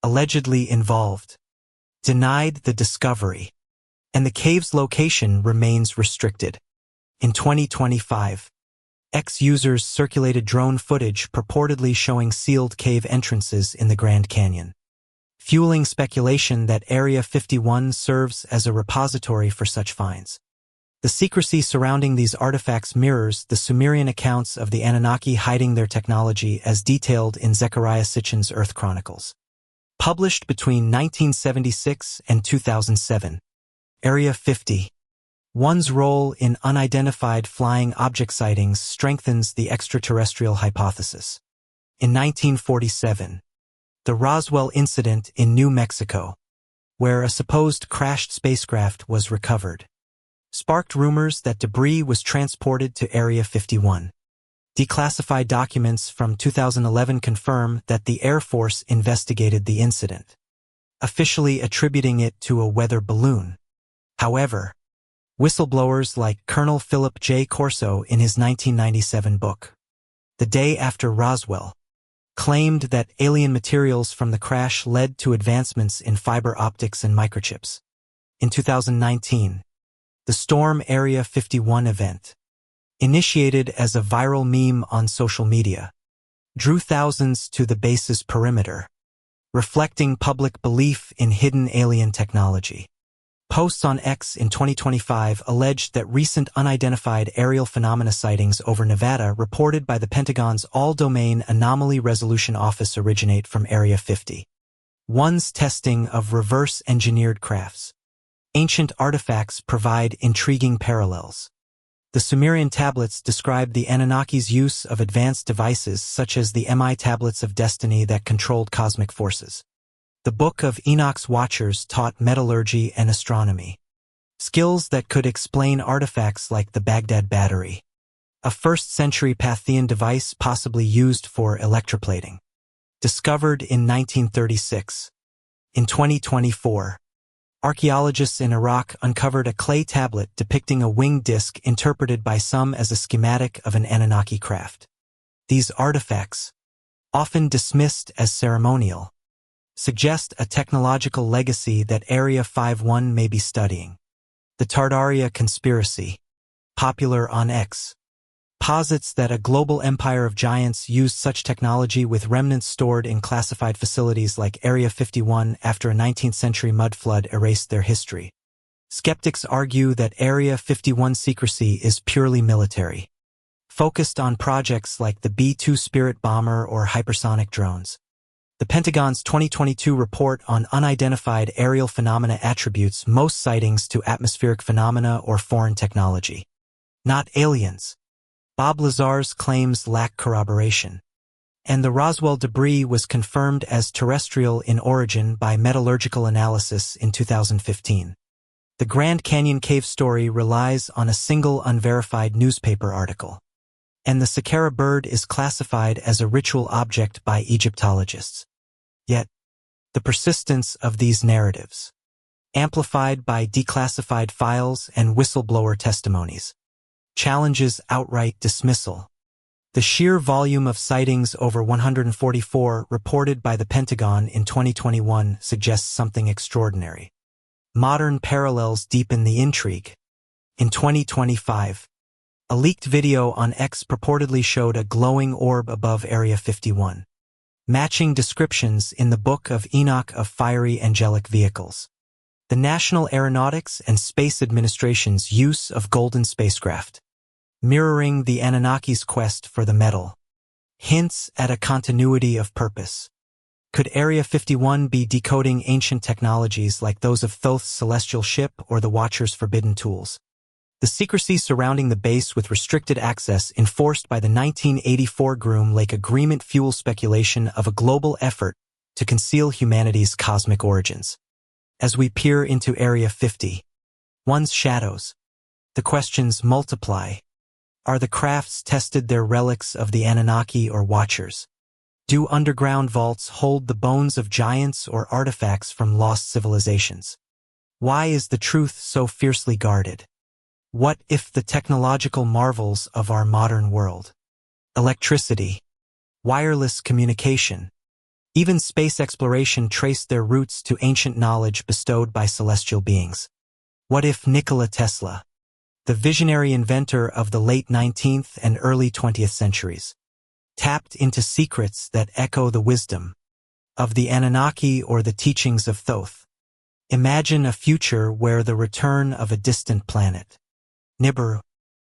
allegedly involved, denied the discovery, and the cave's location remains restricted. In 2025, X-users circulated drone footage purportedly showing sealed cave entrances in the Grand Canyon, fueling speculation that Area 51 serves as a repository for such finds. The secrecy surrounding these artifacts mirrors the Sumerian accounts of the Anunnaki hiding their technology as detailed in Zechariah Sitchin's Earth Chronicles. Published between 1976 and 2007, Area 51's role in unidentified flying object sightings strengthens the extraterrestrial hypothesis. In 1947, the Roswell incident in New Mexico, where a supposed crashed spacecraft was recovered, sparked rumors that debris was transported to Area 51. Declassified documents from 2011 confirm that the Air Force investigated the incident, officially attributing it to a weather balloon. However, whistleblowers like Colonel Philip J. Corso in his 1997 book, The Day After Roswell, claimed that alien materials from the crash led to advancements in fiber optics and microchips. In 2019, The Storm Area 51 event, initiated as a viral meme on social media, drew thousands to the base's perimeter, reflecting public belief in hidden alien technology. Posts on X in 2025 alleged that recent unidentified aerial phenomena sightings over Nevada reported by the Pentagon's All-Domain Anomaly Resolution Office originate from Area 50. One's testing of reverse-engineered crafts. Ancient artifacts provide intriguing parallels. The Sumerian tablets describe the Anunnaki's use of advanced devices such as the Mi tablets of destiny that controlled cosmic forces. The Book of Enoch's Watchers taught metallurgy and astronomy, skills that could explain artifacts like the Baghdad battery, a 1st-century Parthian device possibly used for electroplating, discovered in 1936. In 2024, archaeologists in Iraq uncovered a clay tablet depicting a winged disc interpreted by some as a schematic of an Anunnaki craft. These artifacts, often dismissed as ceremonial, suggest a technological legacy that Area 51 may be studying. The Tartaria conspiracy, popular on X, posits that a global empire of giants used such technology with remnants stored in classified facilities like Area 51 after a 19th-century mud flood erased their history. Skeptics argue that Area 51 secrecy is purely military, focused on projects like the B-2 Spirit bomber or hypersonic drones. The Pentagon's 2022 report on unidentified aerial phenomena attributes most sightings to atmospheric phenomena or foreign technology, not aliens. Bob Lazar's claims lack corroboration, and the Roswell debris was confirmed as terrestrial in origin by metallurgical analysis in 2015. The Grand Canyon cave story relies on a single unverified newspaper article, and the Saqqara bird is classified as a ritual object by Egyptologists. Yet, the persistence of these narratives, amplified by declassified files and whistleblower testimonies, challenges outright dismissal. The sheer volume of sightings over 144 reported by the Pentagon in 2021 suggests something extraordinary. Modern parallels deepen the intrigue. In 2025, a leaked video on X purportedly showed a glowing orb above Area 51, matching descriptions in the Book of Enoch of fiery angelic vehicles. The National Aeronautics and Space Administration's use of golden spacecraft, mirroring the Anunnaki's quest for the metal, hints at a continuity of purpose. Could Area 51 be decoding ancient technologies like those of Thoth's celestial ship or the Watcher's forbidden tools? The secrecy surrounding the base with restricted access enforced by the 1984 Groom Lake Agreement fuels speculation of a global effort to conceal humanity's cosmic origins. As we peer into Area 51's shadows, the questions multiply. Are the crafts tested their relics of the Anunnaki or Watchers? Do underground vaults hold the bones of giants or artifacts from lost civilizations? Why is the truth so fiercely guarded? What if the technological marvels of our modern world, electricity, wireless communication, even space exploration trace their roots to ancient knowledge bestowed by celestial beings? What if Nikola Tesla, the visionary inventor of the late 19th and early 20th centuries, tapped into secrets that echo the wisdom of the Anunnaki or the teachings of Thoth? Imagine a future where the return of a distant planet, Nibiru,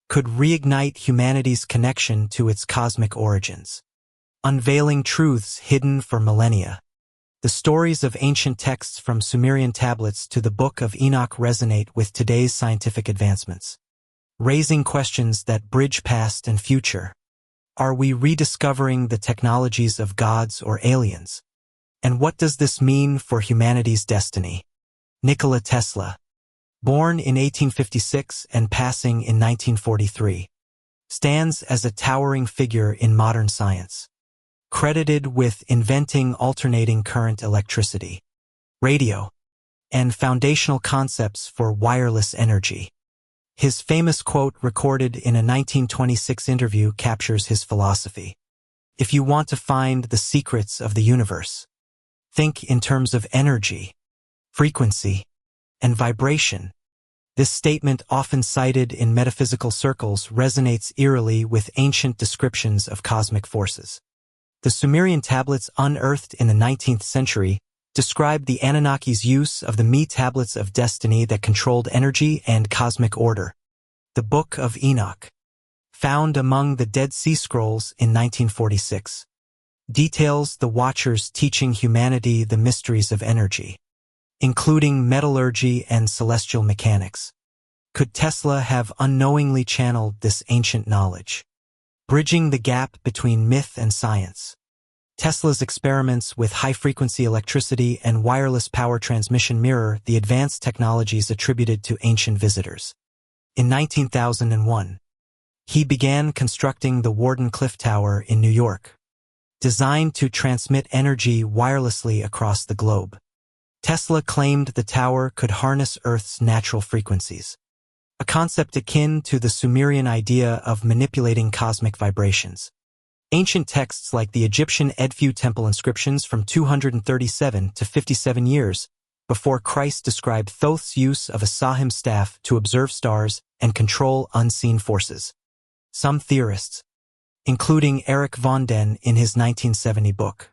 could reignite humanity's connection to its cosmic origins, unveiling truths hidden for millennia. The stories of ancient texts from Sumerian tablets to the Book of Enoch resonate with today's scientific advancements, raising questions that bridge past and future. Are we rediscovering the technologies of gods or aliens? And what does this mean for humanity's destiny? Nikola Tesla, born in 1856 and passing in 1943, stands as a towering figure in modern science, credited with inventing alternating current electricity, radio, and foundational concepts for wireless energy. His famous quote recorded in a 1926 interview captures his philosophy. If you want to find the secrets of the universe, think in terms of energy, frequency, and vibration. This statement, often cited in metaphysical circles, resonates eerily with ancient descriptions of cosmic forces. The Sumerian tablets unearthed in the 19th century described the Anunnakis' use of the Me tablets of destiny that controlled energy and cosmic order. The Book of Enoch, found among the Dead Sea Scrolls in 1946, details the Watchers teaching humanity the mysteries of energy, including metallurgy and celestial mechanics. Could Tesla have unknowingly channeled this ancient knowledge, bridging the gap between myth and science? Tesla's experiments with high-frequency electricity and wireless power transmission mirror the advanced technologies attributed to ancient visitors. In 1901, he began constructing the Warden Cliff Tower in New York, designed to transmit energy wirelessly across the globe. Tesla claimed the tower could harness Earth's natural frequencies, a concept akin to the Sumerian idea of manipulating cosmic vibrations. Ancient texts like the Egyptian Edfu temple inscriptions from 237 to 57 years before Christ describe Thoth's use of a Sahim staff to observe stars and control unseen forces. Some theorists, including Eric von Den in his 1970 book,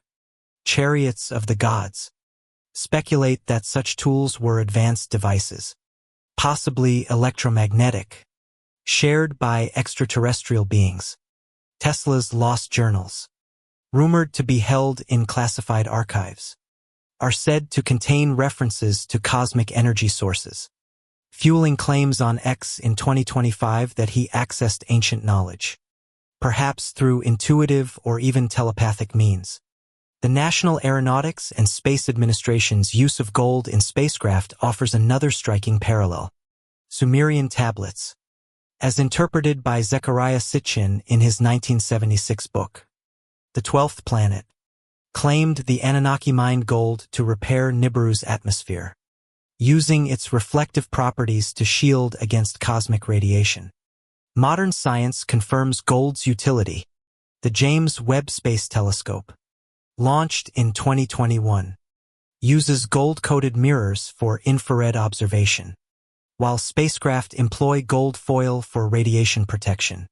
Chariots of the Gods, speculate that such tools were advanced devices, possibly electromagnetic, shared by extraterrestrial beings. Tesla's lost journals, rumored to be held in classified archives, are said to contain references to cosmic energy sources, fueling claims on X in 2025 that he accessed ancient knowledge, perhaps through intuitive or even telepathic means. The National Aeronautics and Space Administration's use of gold in spacecraft offers another striking parallel. Sumerian tablets, as interpreted by Zecharia Sitchin in his 1976 book, The 12th Planet, claimed the Anunnaki mined gold to repair Nibiru's atmosphere, using its reflective properties to shield against cosmic radiation. Modern science confirms gold's utility. The James Webb Space Telescope, launched in 2021, uses gold-coated mirrors for infrared observation, while spacecraft employ gold foil for radiation protection.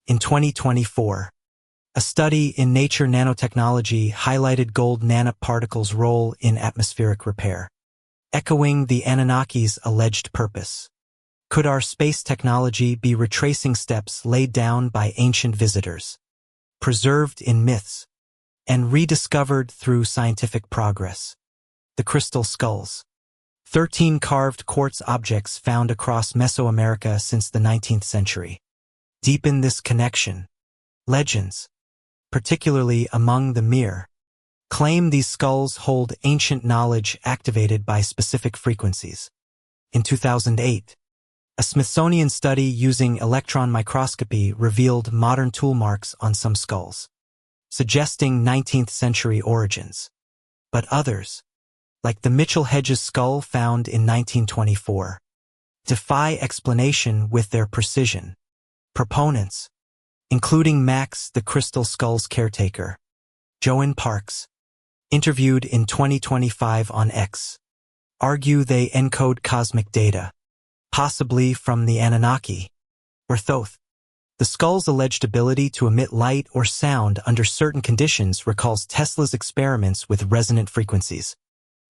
In 2024, a study in Nature Nanotechnology highlighted gold nanoparticles' role in atmospheric repair, echoing the Anunnakis' alleged purpose. Could our space technology be retracing steps laid down by ancient visitors, preserved in myths, and rediscovered through scientific progress? The crystal skulls, 13 carved quartz objects found across Mesoamerica since the 19th century, deepen this connection. Legends, particularly among the Mir, claim these skulls hold ancient knowledge activated by specific frequencies. In 2008, a Smithsonian study using electron microscopy revealed modern tool marks on some skulls, suggesting 19th century origins. But others, like the Mitchell-Hedges skull found in 1924, defy explanation with their precision. Proponents, including Max the Crystal Skull's caretaker, Joan Parks, interviewed in 2025 on X, argue they encode cosmic data, possibly from the Anunnaki or Thoth. The skull's alleged ability to emit light or sound under certain conditions recalls Tesla's experiments with resonant frequencies,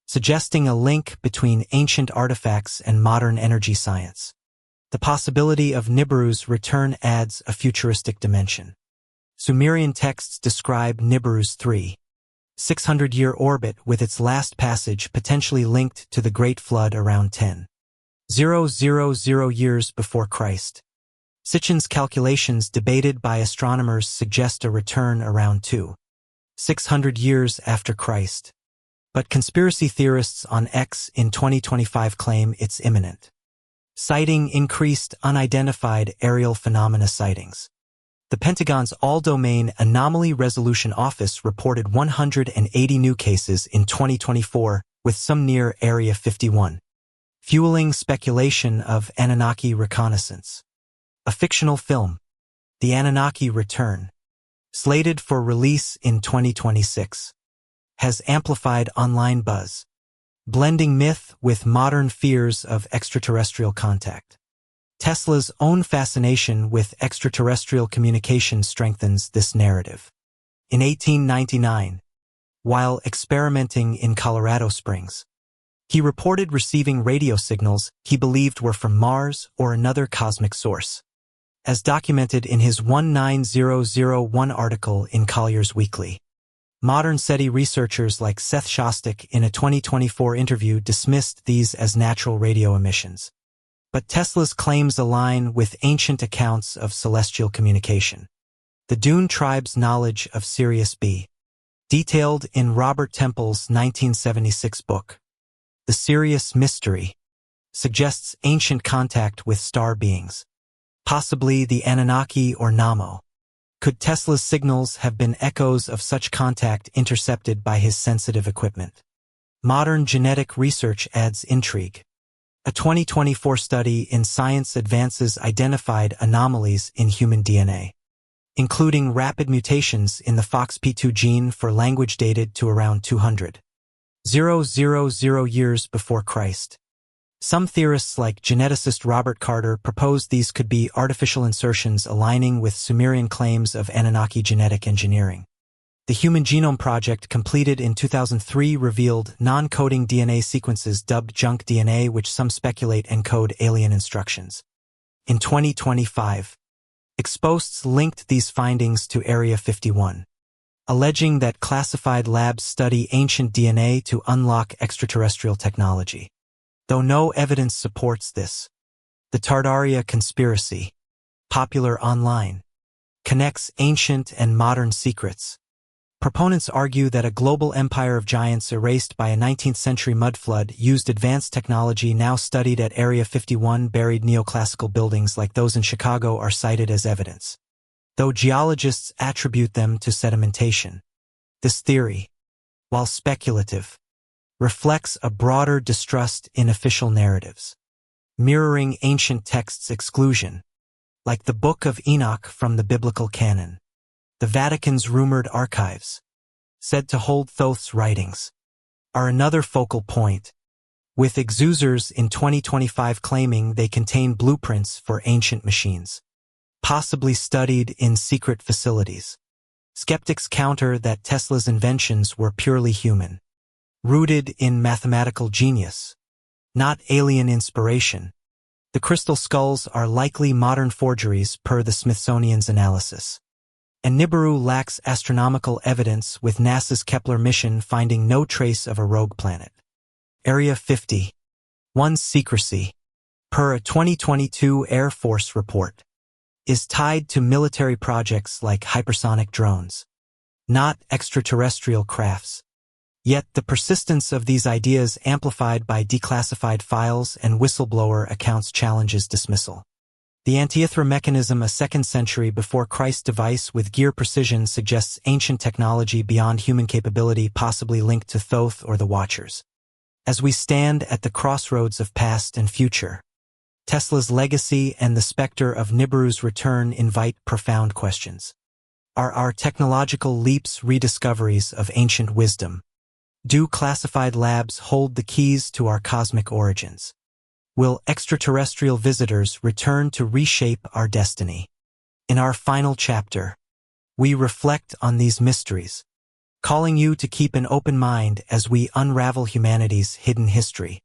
suggesting a link between ancient artifacts and modern energy science. The possibility of Nibiru's return adds a futuristic dimension. Sumerian texts describe Nibiru's 600-year orbit with its last passage potentially linked to the Great Flood around 10,000 years before Christ. Sitchin's calculations debated by astronomers suggest a return around 600 years after Christ. But conspiracy theorists on X in 2025 claim it's imminent, citing increased unidentified aerial phenomena sightings. The Pentagon's All-Domain Anomaly Resolution Office reported 180 new cases in 2024, with some near Area 51, fueling speculation of Anunnaki reconnaissance. A fictional film, The Anunnaki Return, slated for release in 2026, has amplified online buzz. blending myth with modern fears of extraterrestrial contact. Tesla's own fascination with extraterrestrial communication strengthens this narrative. In 1899, while experimenting in Colorado Springs, he reported receiving radio signals he believed were from Mars or another cosmic source. As documented in his 19001 article in Collier's Weekly, modern SETI researchers like Seth Shostak in a 2024 interview dismissed these as natural radio emissions. But Tesla's claims align with ancient accounts of celestial communication. The Dune tribe's knowledge of Sirius B, detailed in Robert Temple's 1976 book, The Sirius Mystery, suggests ancient contact with star beings, possibly the Anunnaki or Namo. Could Tesla's signals have been echoes of such contact intercepted by his sensitive equipment? Modern genetic research adds intrigue. A 2024 study in Science Advances identified anomalies in human DNA, including rapid mutations in the FOXP2 gene for language dated to around 200,000 years before Christ. Some theorists like geneticist Robert Carter proposed these could be artificial insertions aligning with Sumerian claims of Anunnaki genetic engineering. The Human Genome Project, completed in 2003, revealed non-coding DNA sequences dubbed junk DNA, which some speculate encode alien instructions. In 2025, exposts linked these findings to Area 51, alleging that classified labs study ancient DNA to unlock extraterrestrial technology. Though no evidence supports this, the Tartaria conspiracy, popular online, connects ancient and modern secrets. Proponents argue that a global empire of giants erased by a 19th-century mudflood used advanced technology now studied at Area 51. Buried neoclassical buildings like those in Chicago are cited as evidence, though geologists attribute them to sedimentation. This theory, while speculative, reflects a broader distrust in official narratives, mirroring ancient texts' exclusion, like the Book of Enoch from the biblical canon. The Vatican's rumored archives, said to hold Thoth's writings, are another focal point, with exusers in 2025 claiming they contain blueprints for ancient machines, possibly studied in secret facilities. Skeptics counter that Tesla's inventions were purely human, rooted in mathematical genius, not alien inspiration. The crystal skulls are likely modern forgeries per the Smithsonian's analysis. And Nibiru lacks astronomical evidence, with NASA's Kepler mission finding no trace of a rogue planet. Area 51's secrecy, per a 2022 Air Force report, is tied to military projects like hypersonic drones, not extraterrestrial crafts. Yet the persistence of these ideas, amplified by declassified files and whistleblower accounts, challenges dismissal. The Antikythera mechanism, a 2nd century before Christ device with gear precision, suggests ancient technology beyond human capability, possibly linked to Thoth or the Watchers. As we stand at the crossroads of past and future, Tesla's legacy and the specter of Nibiru's return invite profound questions. Are our technological leaps rediscoveries of ancient wisdom? Do classified labs hold the keys to our cosmic origins? Will extraterrestrial visitors return to reshape our destiny? In our final chapter, we reflect on these mysteries, calling you to keep an open mind as we unravel humanity's hidden history.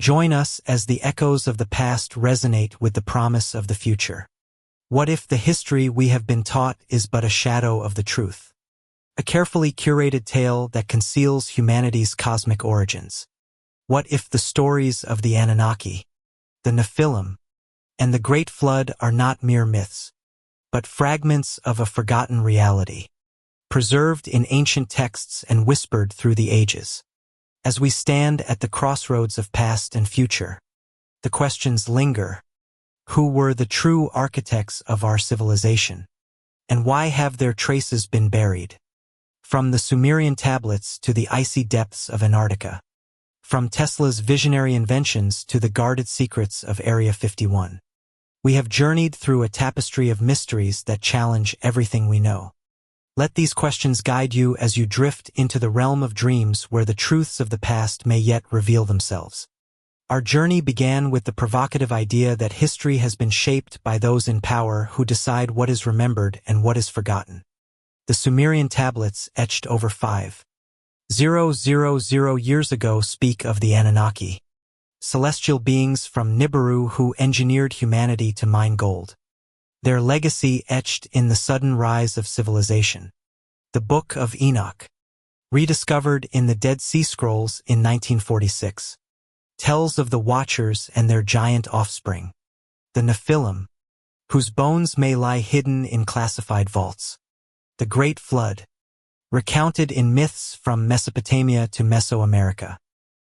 Join us as the echoes of the past resonate with the promise of the future. What if the history we have been taught is but a shadow of the truth? A carefully curated tale that conceals humanity's cosmic origins. What if the stories of the Anunnaki, the Nephilim, and the Great Flood are not mere myths, but fragments of a forgotten reality, preserved in ancient texts and whispered through the ages? As we stand at the crossroads of past and future, the questions linger. Who were the true architects of our civilization? And why have their traces been buried? From the Sumerian tablets to the icy depths of Antarctica. From Tesla's visionary inventions to the guarded secrets of Area 51. We have journeyed through a tapestry of mysteries that challenge everything we know. Let these questions guide you as you drift into the realm of dreams where the truths of the past may yet reveal themselves. Our journey began with the provocative idea that history has been shaped by those in power who decide what is remembered and what is forgotten. The Sumerian tablets, etched over 5,000 years ago, speak of the Anunnaki, celestial beings from Nibiru who engineered humanity to mine gold. Their legacy etched in the sudden rise of civilization. The Book of Enoch, rediscovered in the Dead Sea Scrolls in 1946, tells of the Watchers and their giant offspring, the Nephilim, whose bones may lie hidden in classified vaults. The Great Flood, recounted in myths from Mesopotamia to Mesoamerica,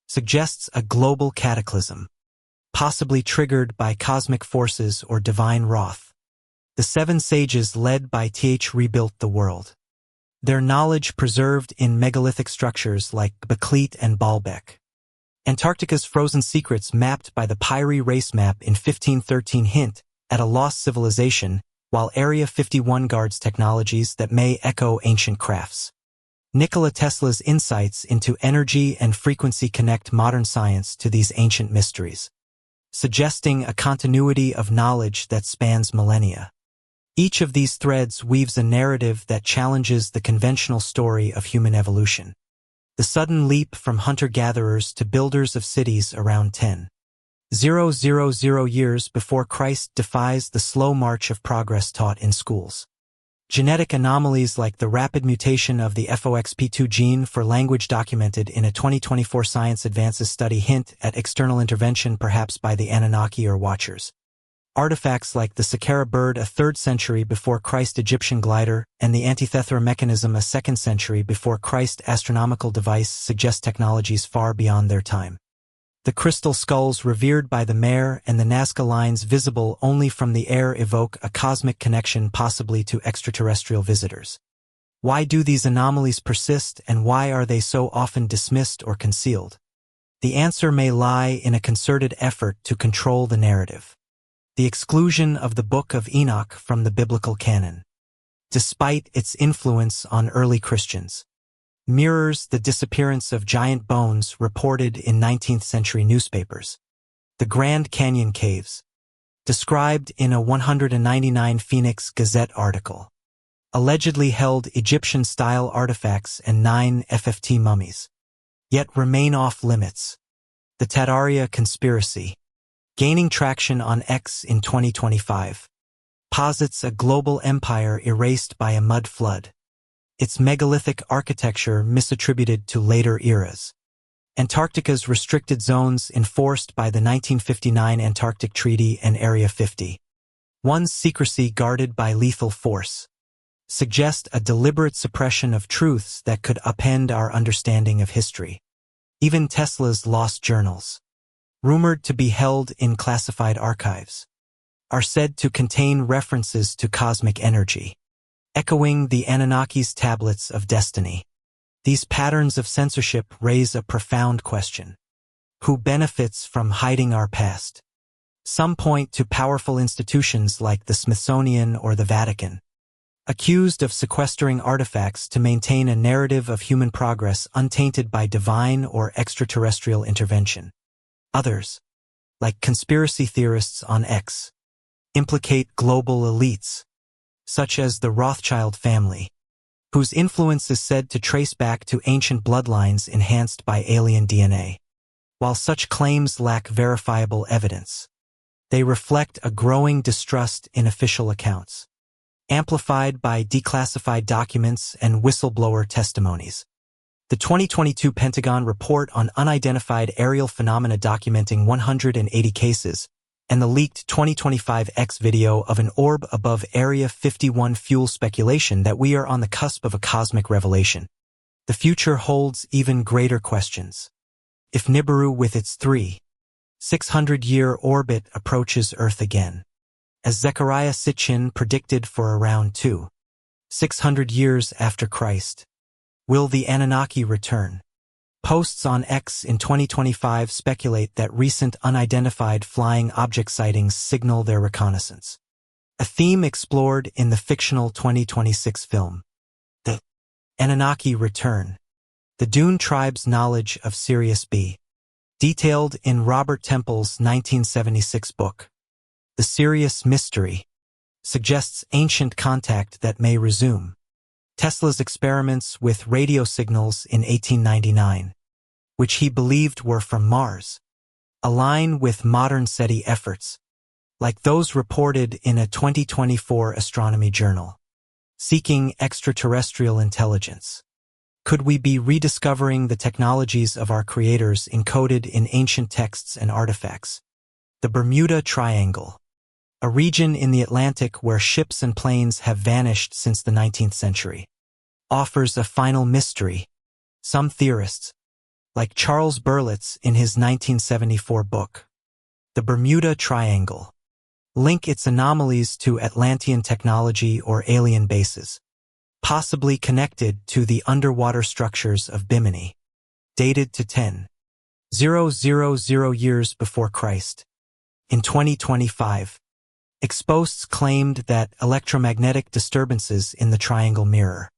suggests a global cataclysm, possibly triggered by cosmic forces or divine wrath. The Seven Sages led by Th rebuilt the world. Their knowledge preserved in megalithic structures like Baklit and Baalbek. Antarctica's frozen secrets mapped by the Pyre race map in 1513 hint at a lost civilization, while Area 51 guards technologies that may echo ancient crafts. Nikola Tesla's insights into energy and frequency connect modern science to these ancient mysteries, suggesting a continuity of knowledge that spans millennia. Each of these threads weaves a narrative that challenges the conventional story of human evolution. The sudden leap from hunter-gatherers to builders of cities around 10,000 years before Christ defies the slow march of progress taught in schools. Genetic anomalies like the rapid mutation of the FOXP2 gene for language documented in a 2024 Science Advances study hint at external intervention, perhaps by the Anunnaki or Watchers. Artifacts like the Saqqara bird a 3rd century before Christ Egyptian glider and the Antithethra mechanism a 2nd century before Christ astronomical device suggest technologies far beyond their time. The crystal skulls revered by the Mare and the Nazca lines visible only from the air evoke a cosmic connection, possibly to extraterrestrial visitors. Why do these anomalies persist, and why are they so often dismissed or concealed? The answer may lie in a concerted effort to control the narrative. The exclusion of the Book of Enoch from the biblical canon, despite its influence on early Christians, mirrors the disappearance of giant bones reported in 19th century newspapers. The Grand Canyon Caves, described in a 199 Phoenix Gazette article, allegedly held Egyptian-style artifacts and 9 FFT mummies, yet remain off-limits. The Tataria conspiracy, gaining traction on X in 2025, posits a global empire erased by a mud flood, its megalithic architecture misattributed to later eras. Antarctica's restricted zones enforced by the 1959 Antarctic Treaty and Area 51's secrecy guarded by lethal force, suggest a deliberate suppression of truths that could upend our understanding of history. Even Tesla's lost journals, rumored to be held in classified archives, are said to contain references to cosmic energy, echoing the Anunnaki's tablets of destiny. These patterns of censorship raise a profound question. Who benefits from hiding our past? Some point to powerful institutions like the Smithsonian or the Vatican, accused of sequestering artifacts to maintain a narrative of human progress untainted by divine or extraterrestrial intervention. Others, like conspiracy theorists on X, implicate global elites, such as the Rothschild family, whose influence is said to trace back to ancient bloodlines enhanced by alien DNA. While such claims lack verifiable evidence, they reflect a growing distrust in official accounts, amplified by declassified documents and whistleblower testimonies. The 2022 Pentagon report on unidentified aerial phenomena documenting 180 cases, and the leaked 2025 X video of an orb above Area 51 fuel speculation that we are on the cusp of a cosmic revelation. The future holds even greater questions. If Nibiru with its 3,600-year orbit approaches Earth again, as Zechariah Sitchin predicted for around 2,600 years after Christ, will the Anunnaki return? Posts on X in 2025 speculate that recent unidentified flying object sightings signal their reconnaissance, a theme explored in the fictional 2026 film Anunnaki return. The Dune tribe's knowledge of Sirius B. Detailed in Robert Temple's 1976 book. The Sirius Mystery suggests ancient contact that may resume. Tesla's experiments with radio signals in 1899, which he believed were from Mars, align with modern SETI efforts, like those reported in a 2024 astronomy journal, seeking extraterrestrial intelligence. Could we be rediscovering the technologies of our creators encoded in ancient texts and artifacts? The Bermuda Triangle, a region in the Atlantic where ships and planes have vanished since the 19th century, offers a final mystery. Some theorists, like Charles Berlitz in his 1974 book, The Bermuda Triangle, link its anomalies to Atlantean technology or alien bases, possibly connected to the underwater structures of Bimini, dated to 10,000 years before Christ. In 2025, exposts claimed that electromagnetic disturbances in the triangle mirror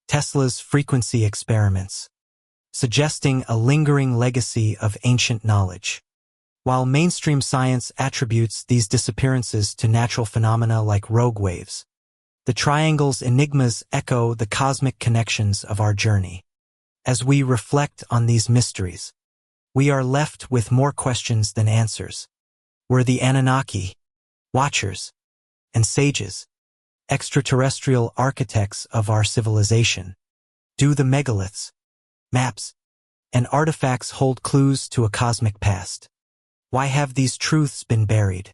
Tesla's frequency experiments, suggesting a lingering legacy of ancient knowledge. While mainstream science attributes these disappearances to natural phenomena like rogue waves, the triangle's enigmas echo the cosmic connections of our journey. As we reflect on these mysteries, we are left with more questions than answers. Were the Anunnaki, watchers, and sages, extraterrestrial architects of our civilization? Do the megaliths, maps, and artifacts hold clues to a cosmic past? Why have these truths been buried?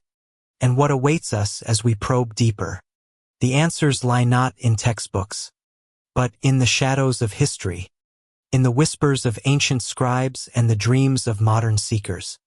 And what awaits us as we probe deeper? The answers lie not in textbooks, but in the shadows of history, in the whispers of ancient scribes and the dreams of modern seekers.